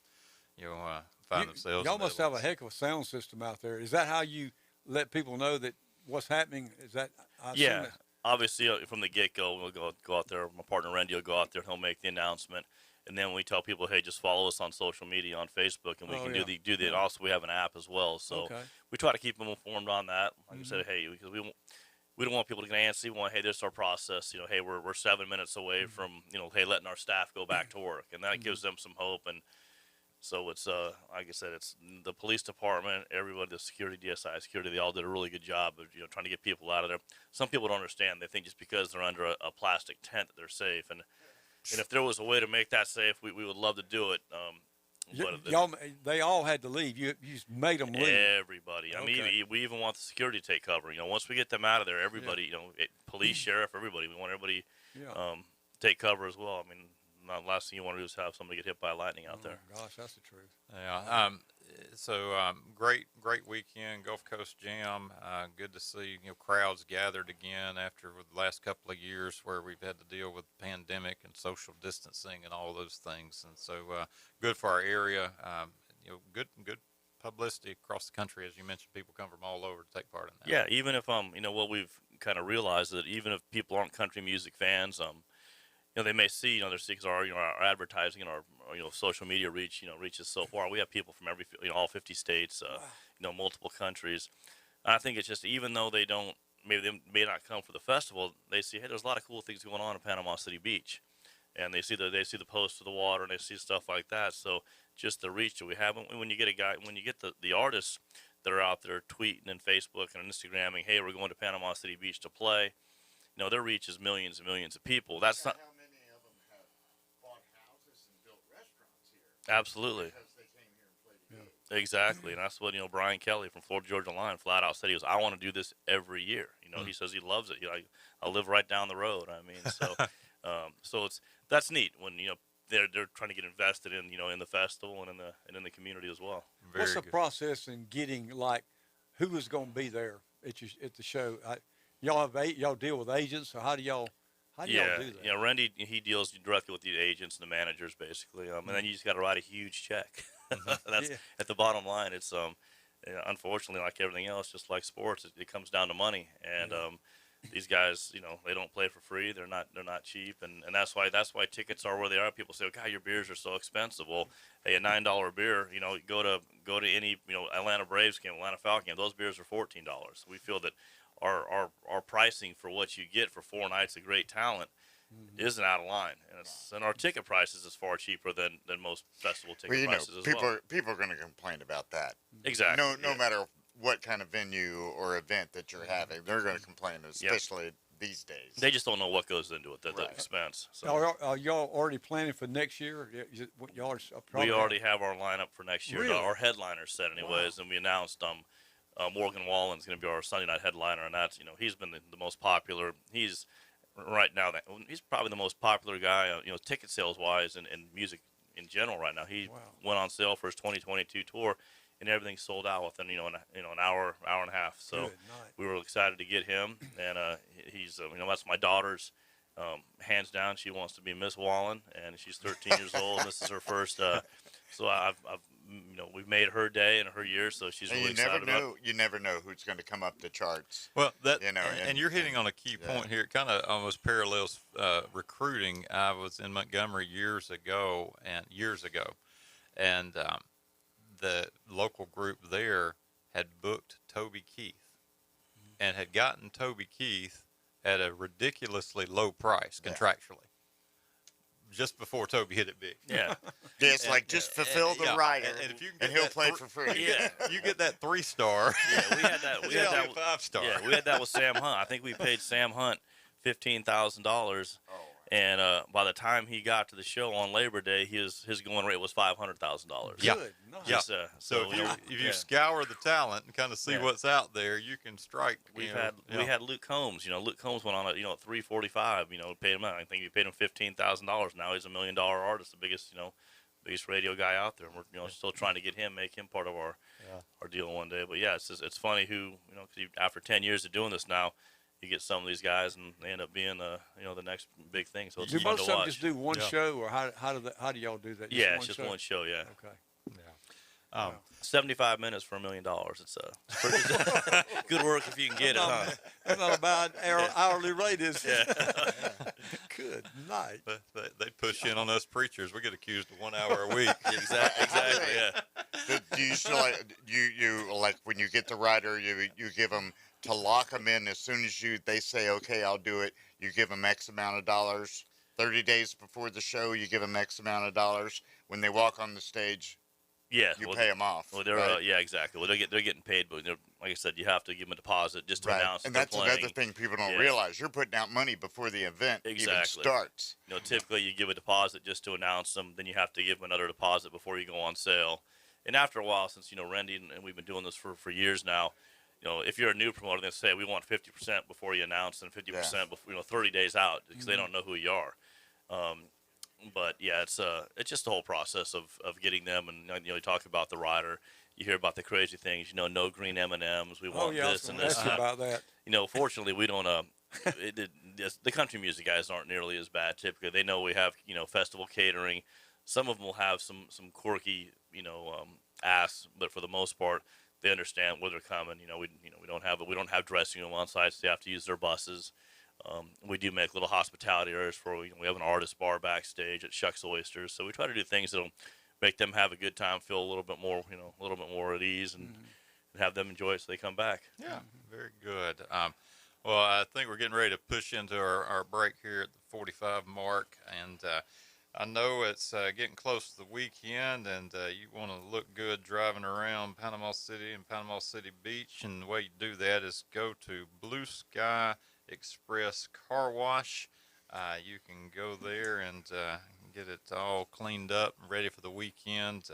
find themselves. Y'all must have a heck of a sound system out there. Is that how you let people know that what's happening? Is that? Yeah. Obviously, from the get-go, we'll go out there. My partner Randy will go out there, and he'll make the announcement. And then we tell people, hey, just follow us on social media on Facebook, and we can do the. And also, we have an app as well, so we try to keep them informed on that. Like I said, hey, because we don't want people to get antsy. We want, hey, this is our process. Hey, we're 7 minutes away from hey, letting our staff go back to work, and that gives them some hope. And so it's like I said, it's the police department, everybody, the security, DSI security, they all did a really good job of trying to get people out of there. Some people don't understand. They think just because they're under a plastic tent that they're safe, and if there was a way to make that safe, we would love to do it. They all had to leave. You just made them leave. Everybody. I mean, we even want the security to take cover. Once we get them out of there, everybody, police, sheriff, everybody, we want everybody take cover as well. I mean, the last thing you want to do is have somebody get hit by lightning out there. Gosh, that's the truth. Yeah. Great weekend, Gulf Coast Jam. Good to see crowds gathered again after the last couple of years where we've had to deal with the pandemic and social distancing and all those things. And so good for our area. Good publicity across the country, as you mentioned. People come from all over to take part in that. Yeah, even if what we've kind of realized that even if people aren't country music fans, they may see, they see because our advertising and our social media reaches so far. We have people from all 50 states, multiple countries. And I think it's just, even though they may not come for the festival, they see, hey, there's a lot of cool things going on in Panama City Beach, and they see the posts of the water, and they see stuff like that. So just the reach that we have, when you get the artists that are out there tweeting and Facebook and Instagramming, hey, we're going to Panama City Beach to play. Their reach is millions and millions of people. That's not. How many of them have bought houses and built restaurants here? Absolutely. Because they came here and played a game. Exactly, and that's what Brian Kelly from Florida Georgia Line flat out said. He goes, I want to do this every year. He says he loves it. I live right down the road. I mean, so so that's neat when they're trying to get invested in in the festival and in the community as well. What's the process in getting who is going to be there at the show? Y'all deal with agents, or how do y'all do that? Yeah, Randy, he deals directly with the agents and the managers, basically. And then you just got to write a huge check. That's at the bottom line. It's unfortunately, like everything else, just like sports, it comes down to money. And these guys, they don't play for free. They're not cheap, and that's why tickets are where they are. People say, "Oh, God, your beers are so expensive." Well, hey, a $9 beer, go to any Atlanta Braves game, Atlanta Falcon game, those beers are $14. We feel that our pricing for what you get for 4 nights of great talent isn't out of line, and our ticket prices is far cheaper than most festival ticket prices as well. People are going to complain about that. Exactly. No matter what kind of venue or event that you're having, they're going to complain, especially these days. They just don't know what goes into it, the expense. So. Are y'all already planning for next year? We already have our lineup for next year. Really? Our headliner's set anyways, and we announced Morgan Wallen's going to be our Sunday night headliner, and that's he's been the most popular. He's probably the most popular guy, ticket sales wise and music in general right now. He went on sale for his 2022 tour, and everything's sold out within an hour and a half. So we were excited to get him, and he's that's my daughter's hands down. She wants to be Miss Wallen, and she's 13 years old. This is her first. So I've we've made her day and her year, so she's really excited about it. You never know who's going to come up the charts. Well, and you're hitting on a key point here. It kind of almost parallels recruiting. I was in Montgomery years ago, and the local group there had booked Toby Keith and had gotten Toby Keith at a ridiculously low price contractually. Just before Toby hit it big. Yeah. It's just fulfill the rider, and he'll play for free. Yeah. You get that 3-star. Yeah, we had that. We had that 5-star. Yeah, we had that with Sam Hunt. I think we paid Sam Hunt $15,000. And by the time he got to the show on Labor Day, his going rate was $500,000. Yeah, nice. So if you scour the talent and kind of see what's out there, you can strike. We had Luke Combs. Luke Combs went on at $345. Paid him out. I think we paid him $15,000. Now he's $1 million artist, the biggest radio guy out there. And we're still trying to make him part of our deal one day. But yeah, it's funny who because after 10 years of doing this now. You get some of these guys, and they end up being the next big thing. So it's do fun most to of them watch. just do one show, or how do y'all do that? It's just one show. Yeah. Okay. 75 minutes for $1 million. It's good work if you can get it, huh? That's not a bad hourly rate, is it? Good night. But they push in on us preachers. We get accused of 1 hour a week. Exactly. Yeah. Do you still you like when you get the rider, you give them to lock them in as soon as they say, okay, I'll do it. You give them X amount of dollars. 30 days before the show, you give them X amount of dollars. When they walk on the stage, you pay them off. Well, they're right? exactly. Well, they're getting paid, but like I said, you have to give them a deposit just to announce. And that that's they're playing. another thing people don't realize. You're putting out money before the event even starts. Typically you give a deposit just to announce them. Then you have to give them another deposit before you go on sale. And after a while, since Randy and we've been doing this for years now. If you're a new promoter, they say we want 50% before you announce and 50% before 30 days out because they don't know who you are. But yeah, it's just the whole process of getting them, and you talk about the rider, you hear about the crazy things. No green M&Ms. We want this and this. Ask you about that. Fortunately, we don't. The country music guys aren't nearly as bad. Typically, they know we have festival catering. Some of them will have some quirky asks, but for the most part. They understand where they're coming. We don't have dressing room on site, so they have to use their buses. We do make little hospitality areas for, we have an artist bar backstage at Shucks Oysters. So we try to do things that'll make them have a good time, feel a little bit more, a little bit more at ease, and have them enjoy it so they come back. Yeah, very good. Well, I think we're getting ready to push into our break here at the 45 mark, and I know it's getting close to the weekend, and you want to look good driving around Panama City and Panama City Beach, and the way you do that is go to Blue Sky Express Car Wash. You can go there and get it all cleaned up and ready for the weekend.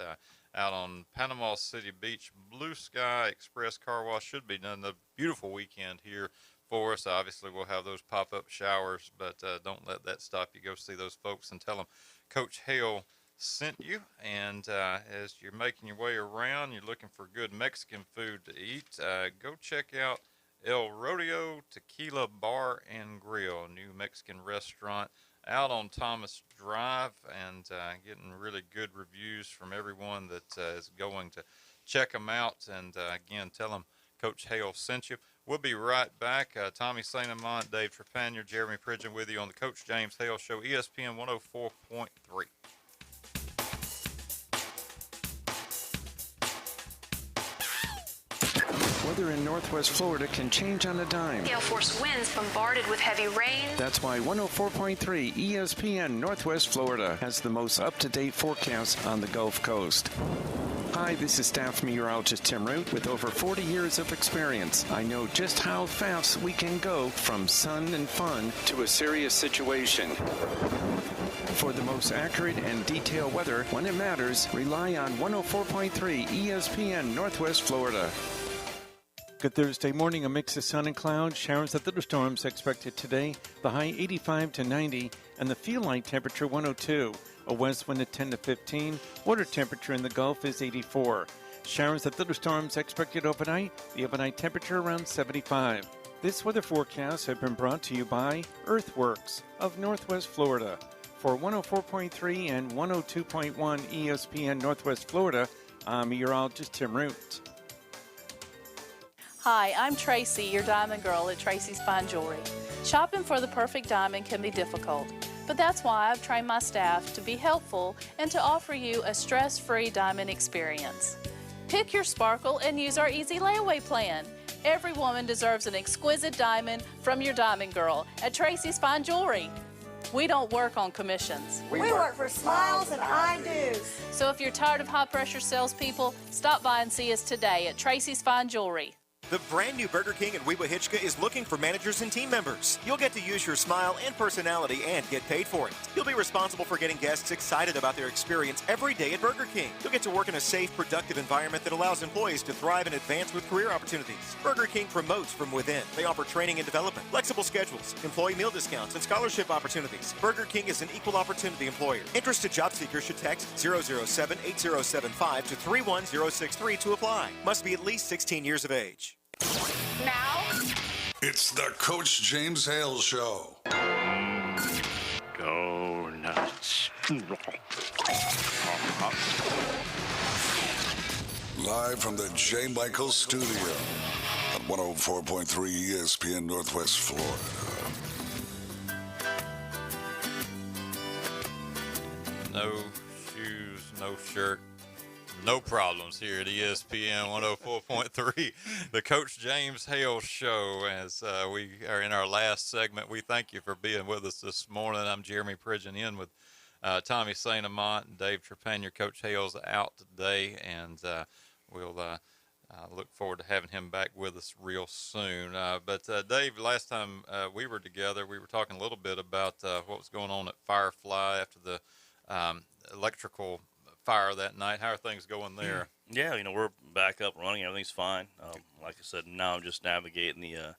Out on Panama City Beach, Blue Sky Express Car Wash should be done. A beautiful weekend here for us. Obviously, we'll have those pop-up showers, but don't let that stop you. Go see those folks and tell them Coach Hale sent you. And as you're making your way around, you're looking for good Mexican food to eat, go check out El Rodeo Tequila Bar and Grill, a new Mexican restaurant out on Thomas Drive, and getting really good reviews from everyone that is going to check them out. And again, tell them Coach Hale sent you. We'll be right back. Tommy St. Amant, Dave Trepanier, Jeremy Pridgeon with you on the Coach James Hale Show, ESPN 104.3. Weather in Northwest Florida can change on a dime. Gale force winds bombarded with heavy rain. That's why 104.3 ESPN Northwest Florida has the most up-to-date forecast on the Gulf Coast. Hi, this is staff meteorologist Tim Root. With over 40 years of experience, I know just how fast we can go from sun and fun to a serious situation. For the most accurate and detailed weather when it matters, rely on 104.3 ESPN Northwest Florida. Good Thursday morning, a mix of sun and clouds, showers and thunderstorms expected today. The high 85 to 90 and the feel light temperature 102. A west wind at 10 to 15. Water temperature in the Gulf is 84. Showers and thunderstorms expected overnight. The overnight temperature around 75. This weather forecast has been brought to you by Earthworks of Northwest Florida. For 104.3 and 102.1 ESPN Northwest Florida, I'm meteorologist Tim Root. Hi, I'm Tracy, your diamond girl at Tracy's Fine Jewelry. Shopping for the perfect diamond can be difficult, but that's why I've trained my staff to be helpful and to offer you a stress-free diamond experience. Pick your sparkle and use our easy layaway plan. Every woman deserves an exquisite diamond from your diamond girl at Tracy's Fine Jewelry. We don't work on commissions. We work for smiles and I-dos. So if you're tired of high-pressure salespeople, stop by and see us today at Tracy's Fine Jewelry. The brand new Burger King in Weeba Hitchka is looking for managers and team members. You'll get to use your smile and personality and get paid for it. You'll be responsible for getting guests excited about their experience every day at Burger King. You'll get to work in a safe, productive environment that allows employees to thrive and advance with career opportunities. Burger King promotes from within. They offer training and development, flexible schedules, employee meal discounts, and scholarship opportunities. Burger King is an equal opportunity employer. Interested job seekers should text 007-8075 to 31063 to apply. Must be at least 16 years of age. Now, it's the Coach James Hale Show. Go nuts. Live from the J. Michael Studio at 104.3 ESPN Northwest Florida. No shoes, no shirt, no problems here at ESPN 104.3, the Coach James Hale Show. As we are in our last segment, we thank you for being with us this morning. I'm Jeremy Pridgeon in with Tommy St. Amant and Dave Trepanier. Coach Hale's out today, and we'll look forward to having him back with us real soon. But Dave, last time we were together, we were talking a little bit about what was going on at Firefly after the electrical fire that night. How are things going there? Yeah, we're back up running. Everything's fine. Like I said, now I'm just navigating the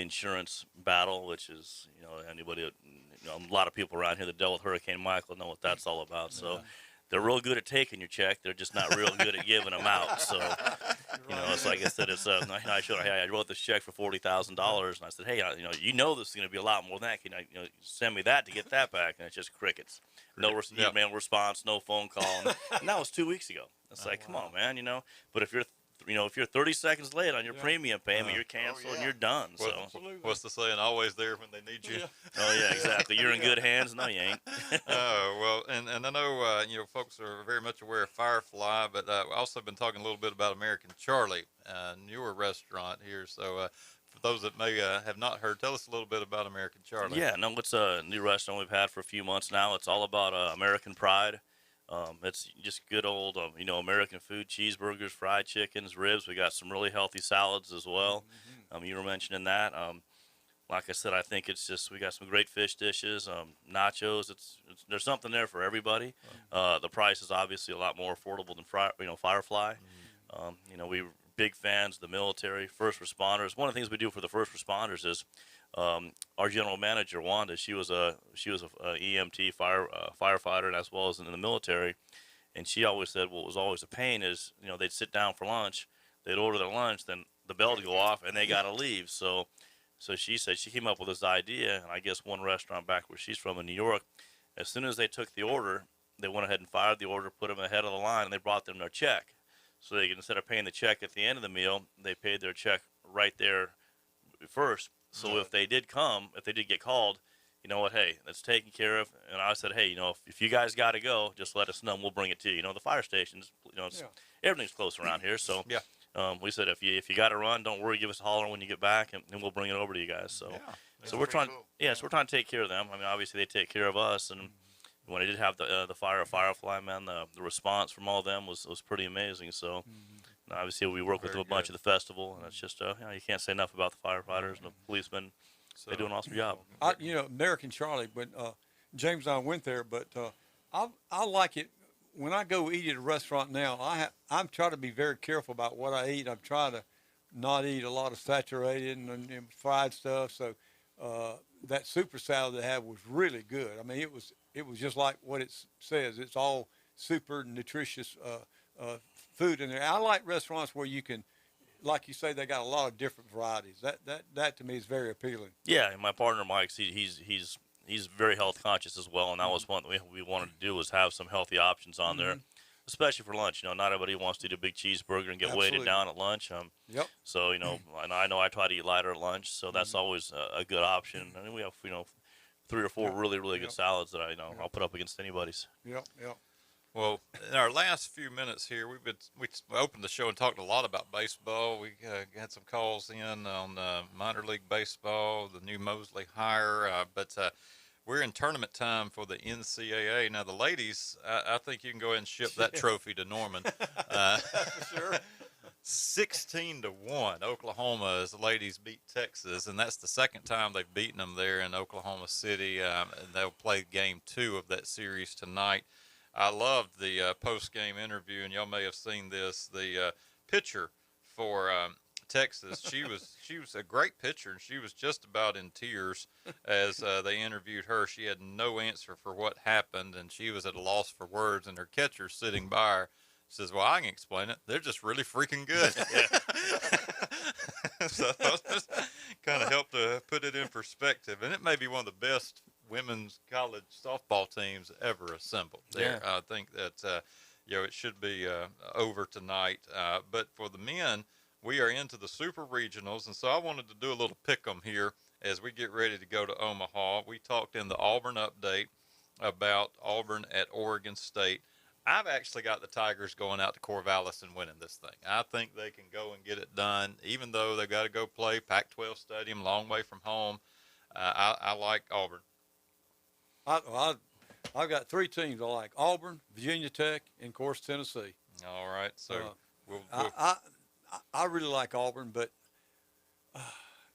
insurance battle, which is, anybody, a lot of people around here that dealt with Hurricane Michael know what that's all about. So they're real good at taking your check. They're just not real good at giving them out. So, it's like I said, I wrote this check for $40,000, and I said, hey, this is going to be a lot more than that. Can you send me that to get that back? And it's just crickets. No email response, no phone call. And that was 2 weeks ago. It's like, come on, man, But if you're if you're 30 seconds late on your premium payment, you're canceled and you're done. So what's the saying? Always there when they need you. Oh yeah, exactly. You're in good hands. No, you ain't. Well, and I know folks are very much aware of Firefly, but I've also been talking a little bit about American Charlie, newer restaurant here. So for those that may have not heard, tell us a little bit about American Charlie. Yeah, no, it's a new restaurant we've had for a few months now. It's all about American pride. It's just good old, American food, cheeseburgers, fried chickens, ribs. We got some really healthy salads as well. You were mentioning that. Like I said, I think it's just we got some great fish dishes, nachos. There's something there for everybody. The price is obviously a lot more affordable than Firefly. We were big fans of the military, first responders. One of the things we do for the first responders is our general manager Wanda. She was a EMT firefighter, and as well as in the military. And she always said what was always a pain is they'd sit down for lunch, they'd order their lunch, then the bell would go off, and they got to leave. So she said she came up with this idea, and I guess one restaurant back where she's from in New York, as soon as they took the order, they went ahead and fired the order, put them ahead of the line, and they brought them their check. So they instead of paying the check at the end of the meal, they paid their check right there first. So if they did get called, you know what, hey, that's taken care of. And I said, hey, if you guys got to go, just let us know and we'll bring it to you. The fire stations, everything's close around here. So we said if you got to run, don't worry, give us a holler when you get back, and we'll bring it over to you guys. So we're trying, so we're trying to take care of them. I mean, obviously they take care of us, and when I did have the Firefly, man, the response from all of them was pretty amazing. So obviously we work with them a bunch of the festival, and it's just you can't say enough about the firefighters and the policemen. They do an awesome job. American Charlie, but James and I went there, but I like it. When I go eat at a restaurant now, I'm trying to be very careful about what I eat. I'm trying to not eat a lot of saturated and fried stuff. So that super salad they had was really good. I mean, it was just like what it says. It's all super nutritious food in there. I like restaurants where you can, like you say, they got a lot of different varieties. That to me is very appealing. Yeah, and my partner Mike, he's very health conscious as well, and that was one thing we wanted to do was have some healthy options on there, especially for lunch. Not everybody wants to eat a big cheeseburger and get weighted down at lunch. So and I know I try to eat lighter at lunch, so that's always a good option. And then we have 3 or 4 really good salads that I'll put up against anybody's. Well, in our last few minutes here, we opened the show and talked a lot about baseball. We had some calls in on minor league baseball, the new Mosley hire, but we're in tournament time for the NCAA. Now, the ladies, I think you can go ahead and ship that trophy to Norman. For sure. 16-1, Oklahoma as the ladies beat Texas, and that's the second time they've beaten them there in Oklahoma City. And they'll play game 2 of that series tonight. I loved the post-game interview, and y'all may have seen this. The pitcher for Texas, she was a great pitcher, and she was just about in tears as they interviewed her. She had no answer for what happened, and she was at a loss for words, and her catcher sitting by her says, well, I can explain it. They're just really freaking good. So just kind of helped to put it in perspective, and it may be one of the best women's college softball teams ever assembled there. I think that it should be over tonight, but for the men, we are into the super regionals, and so I wanted to do a little pick 'em here as we get ready to go to Omaha. We talked in the Auburn update about Auburn at Oregon State. I've actually got the Tigers going out to Corvallis and winning this thing. I think they can go and get it done, even though they've got to go play Pac-12 Stadium, long way from home. I like Auburn. I've got 3 teams I like: Auburn, Virginia Tech, and of course Tennessee. All right, so I really like Auburn, but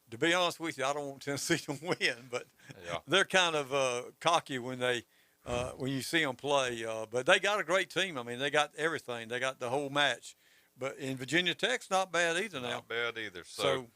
to be honest with you, I don't want Tennessee to win. But they're kind of cocky when you see them play. But they got a great team. I mean, they got everything. They got the whole match. But in Virginia Tech's not bad either now. Not bad either. So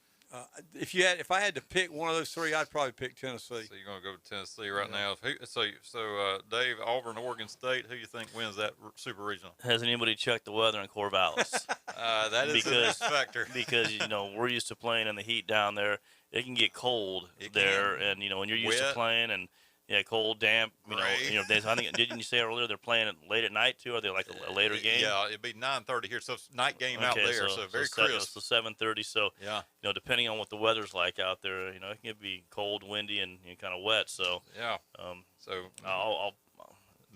if I had to pick one of those 3, I'd probably pick Tennessee. So you're going to go to Tennessee right now. So Dave, Auburn, Oregon State, who you think wins that super regional? Has anybody checked the weather in Corvallis? That is a factor. Because we're used to playing in the heat down there. It can get cold there, and when you're used to playing, and Yeah, cold, damp. Gray. I think didn't you say earlier they're playing it late at night too? Are they like a later game? Yeah, it'd be 9:30 here, so it's night game out there, so very crisp. So 7:30. So yeah, depending on what the weather's like out there, it can be cold, windy, and kind of wet. So yeah. So I'll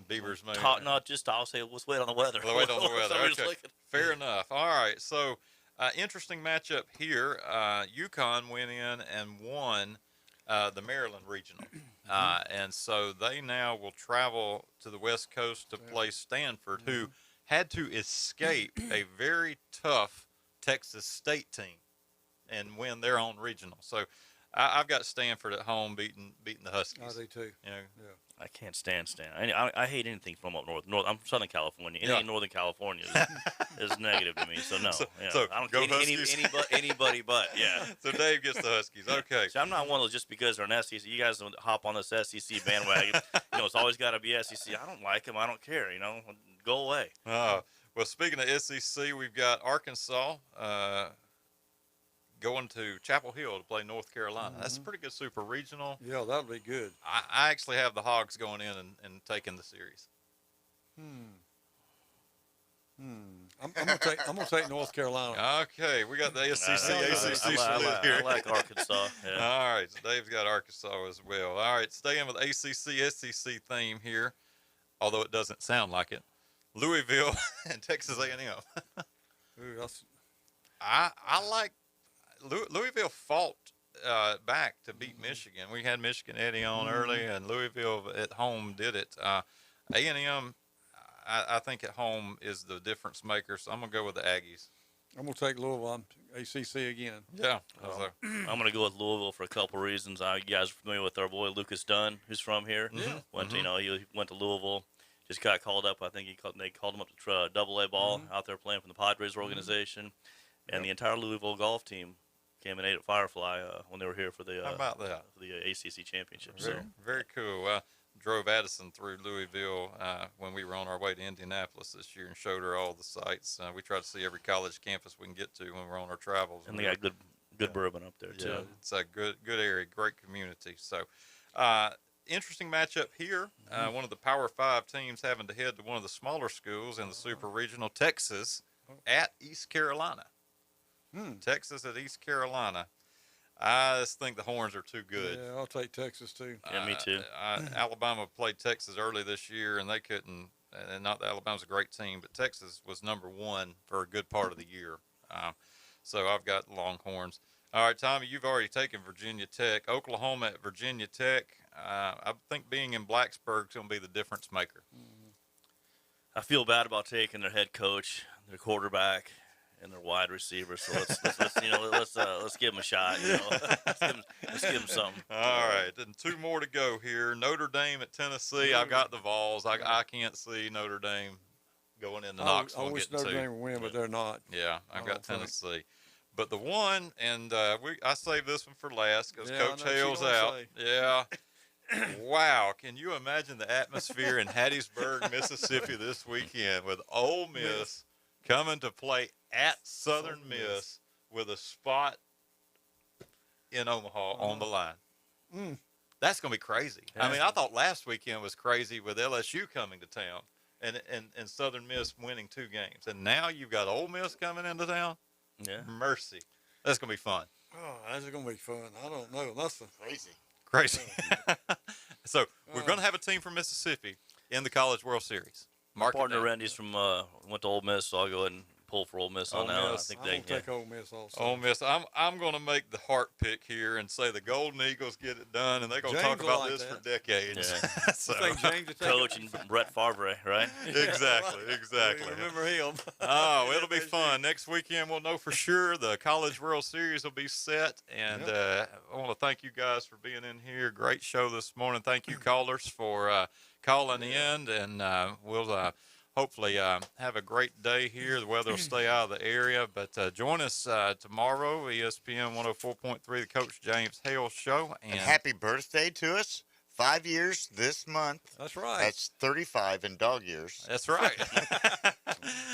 Beavers may I'll say let's wait on the weather. We'll wait on the weather. Okay. Looking. Fair enough. All right. So interesting matchup here. UConn went in and won the Maryland Regional. And so they now will travel to the West Coast to play Stanford, who had to escape a very tough Texas State team and win their own regional. So I've got Stanford at home beating the Huskies. I do too. You know, I can't stand Stanford. I hate anything from up north. I'm Southern California. Anything in Northern California is negative to me. So no. So I don't go anybody but. Yeah. So Dave gets the Huskies. Okay. So I'm not one of those just because they're an SEC. You guys don't hop on this SEC bandwagon. It's always got to be SEC. I don't like them. I don't care. Go away. Well, speaking of SEC, we've got Arkansas going to Chapel Hill to play North Carolina. That's a pretty good super regional. Yeah, that'll be good. I actually have the Hogs going in and taking the series. I'm gonna take North Carolina. Okay, we got the SEC split here. I like Arkansas. Yeah. All right, so Dave's got Arkansas as well. All right, staying with ACC SEC theme here, although it doesn't sound like it. Louisville and Texas A&M. I like Louisville fought back to beat Michigan. We had Michigan Eddie on early, and Louisville at home did it. A&M, I think at home is the difference maker, so I'm going to go with the Aggies. I'm going to take Louisville. ACC again. Yeah. I'm going to go with Louisville for a couple reasons. You guys are familiar with our boy Lucas Dunn, who's from here. Yeah. He went to Louisville. Just got called up. I think they called him up to Double-A ball out there playing for the Padres organization. And the entire Louisville golf team came and ate at Firefly when they were here for the How about that? For the ACC championship. Very cool. Drove Addison through Louisville when we were on our way to Indianapolis this year and showed her all the sites. We try to see every college campus we can get to when we're on our travels. And they got good bourbon up there too. Yeah, it's a good area, great community. So interesting matchup here. One of the Power 5 teams having to head to one of the smaller schools in the Super Regional, Texas, at East Carolina. Texas at East Carolina. I just think the Horns are too good. Yeah, I'll take Texas too. Yeah, me too. Alabama played Texas early this year, and they couldn't. And not that Alabama's a great team, but Texas was number 1 for a good part of the year. So I've got Longhorns. All right, Tommy, you've already taken Virginia Tech. Oklahoma at Virginia Tech. I think being in Blacksburg is going to be the difference maker. I feel bad about taking their head coach, their quarterback, and their wide receiver. So let's give them a shot. Let's give them something. All right, and 2 more to go here. Notre Dame at Tennessee. I've got the Vols. I can't see Notre Dame going into Knoxville. I wish Notre Dame would win, but they're not. Yeah, I've got Tennessee. But the one, and I saved this one for last because Coach Hale's out. Yeah. Wow, can you imagine the atmosphere in Hattiesburg, Mississippi this weekend with Ole Miss coming to play at Southern Miss with a spot in Omaha on the line? That's going to be crazy. I mean, I thought last weekend was crazy with LSU coming to town and Southern Miss winning 2 games. And now you've got Ole Miss coming into town? Yeah. Mercy. That's going to be fun. Oh, that's going to be fun. I don't know. That's Crazy. So we're going to have a team from Mississippi in the College World Series. My partner Randy's from went to Ole Miss, so I'll go ahead and pull for Ole Miss on that. I think I'm going to take Ole Miss also. Ole Miss. I'm going to make the heart pick here and say the Golden Eagles get it done, and they're going to talk about this for decades. Yeah. So, Coach and Brett Favre, right? Exactly. Remember him. Oh, it'll be fun. Next weekend we'll know for sure. The College World Series will be set, and I want to thank you guys for being in here. Great show this morning. Thank you, callers, for calling in, and we'll hopefully have a great day here. The weather will stay out of the area, but join us tomorrow, ESPN 104.3, the Coach James Hale Show. And happy birthday to us. 5 years this month. That's right. That's 35 in dog years. That's right.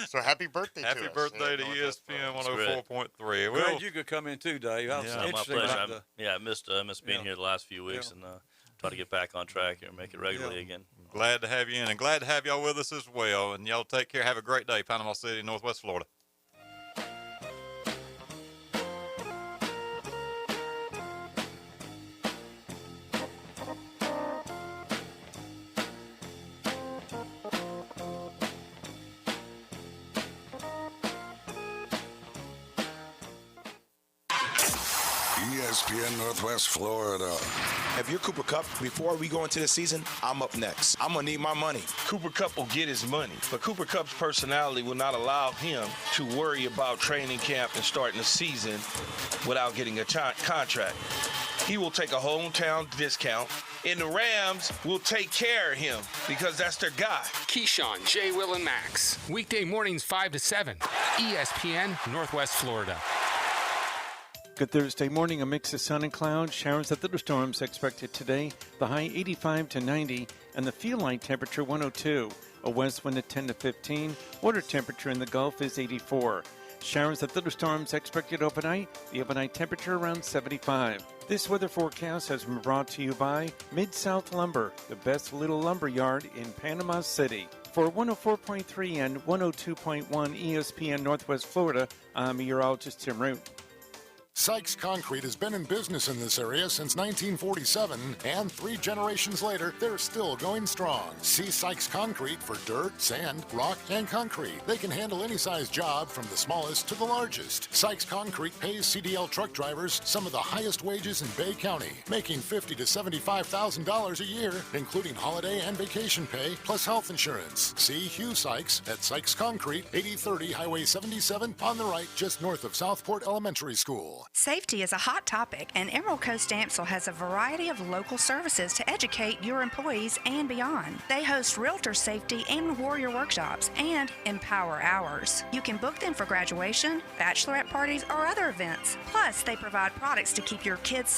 So happy birthday to us. Happy birthday to ESPN 104.3. Glad you could come in too, Dave. My pleasure. I missed being here the last few weeks, and try to get back on track here and make it regularly again. Glad to have you in, and glad to have y'all with us as well. And y'all take care. Have a great day, Panama City, Northwest Florida. ESPN Northwest Florida. If you're Cooper Kupp, before we go into the season, I'm up next. I'm going to need my money. Cooper Kupp will get his money, but Cooper Kupp's personality will not allow him to worry about training camp and starting the season without getting a contract. He will take a hometown discount, and the Rams will take care of him because that's their guy. Keyshawn, J. Will, and Max. Weekday mornings 5 to 7. ESPN, Northwest Florida. Good Thursday morning, a mix of sun and clouds, showers and thunderstorms expected today. The high 85 to 90 and the feel light temperature 102. A west wind at 10 to 15. Water temperature in the Gulf is 84. Showers and thunderstorms expected overnight. The overnight temperature around 75. This weather forecast has been brought to you by Mid-South Lumber, the best little lumber yard in Panama City. For 104.3 and 102.1 ESPN Northwest Florida, I'm meteorologist Tim Root. Sykes Concrete has been in business in this area since 1947, and 3 generations later, they're still going strong. See Sykes Concrete for dirt, sand, rock, and concrete. They can handle any size job from the smallest to the largest. Sykes Concrete pays CDL truck drivers some of the highest wages in Bay County, making $50,000 to $75,000 a year, including holiday and vacation pay, plus health insurance. See Hugh Sykes at Sykes Concrete, 8030 Highway 77 on the right, just north of Southport Elementary School. Safety is a hot topic, and Emerald Coast Amstel has a variety of local services to educate your employees and beyond. They host Realtor Safety and Warrior Workshops and Empower Hours. You can book them for graduation, bachelorette parties, or other events. Plus, they provide products to keep your kids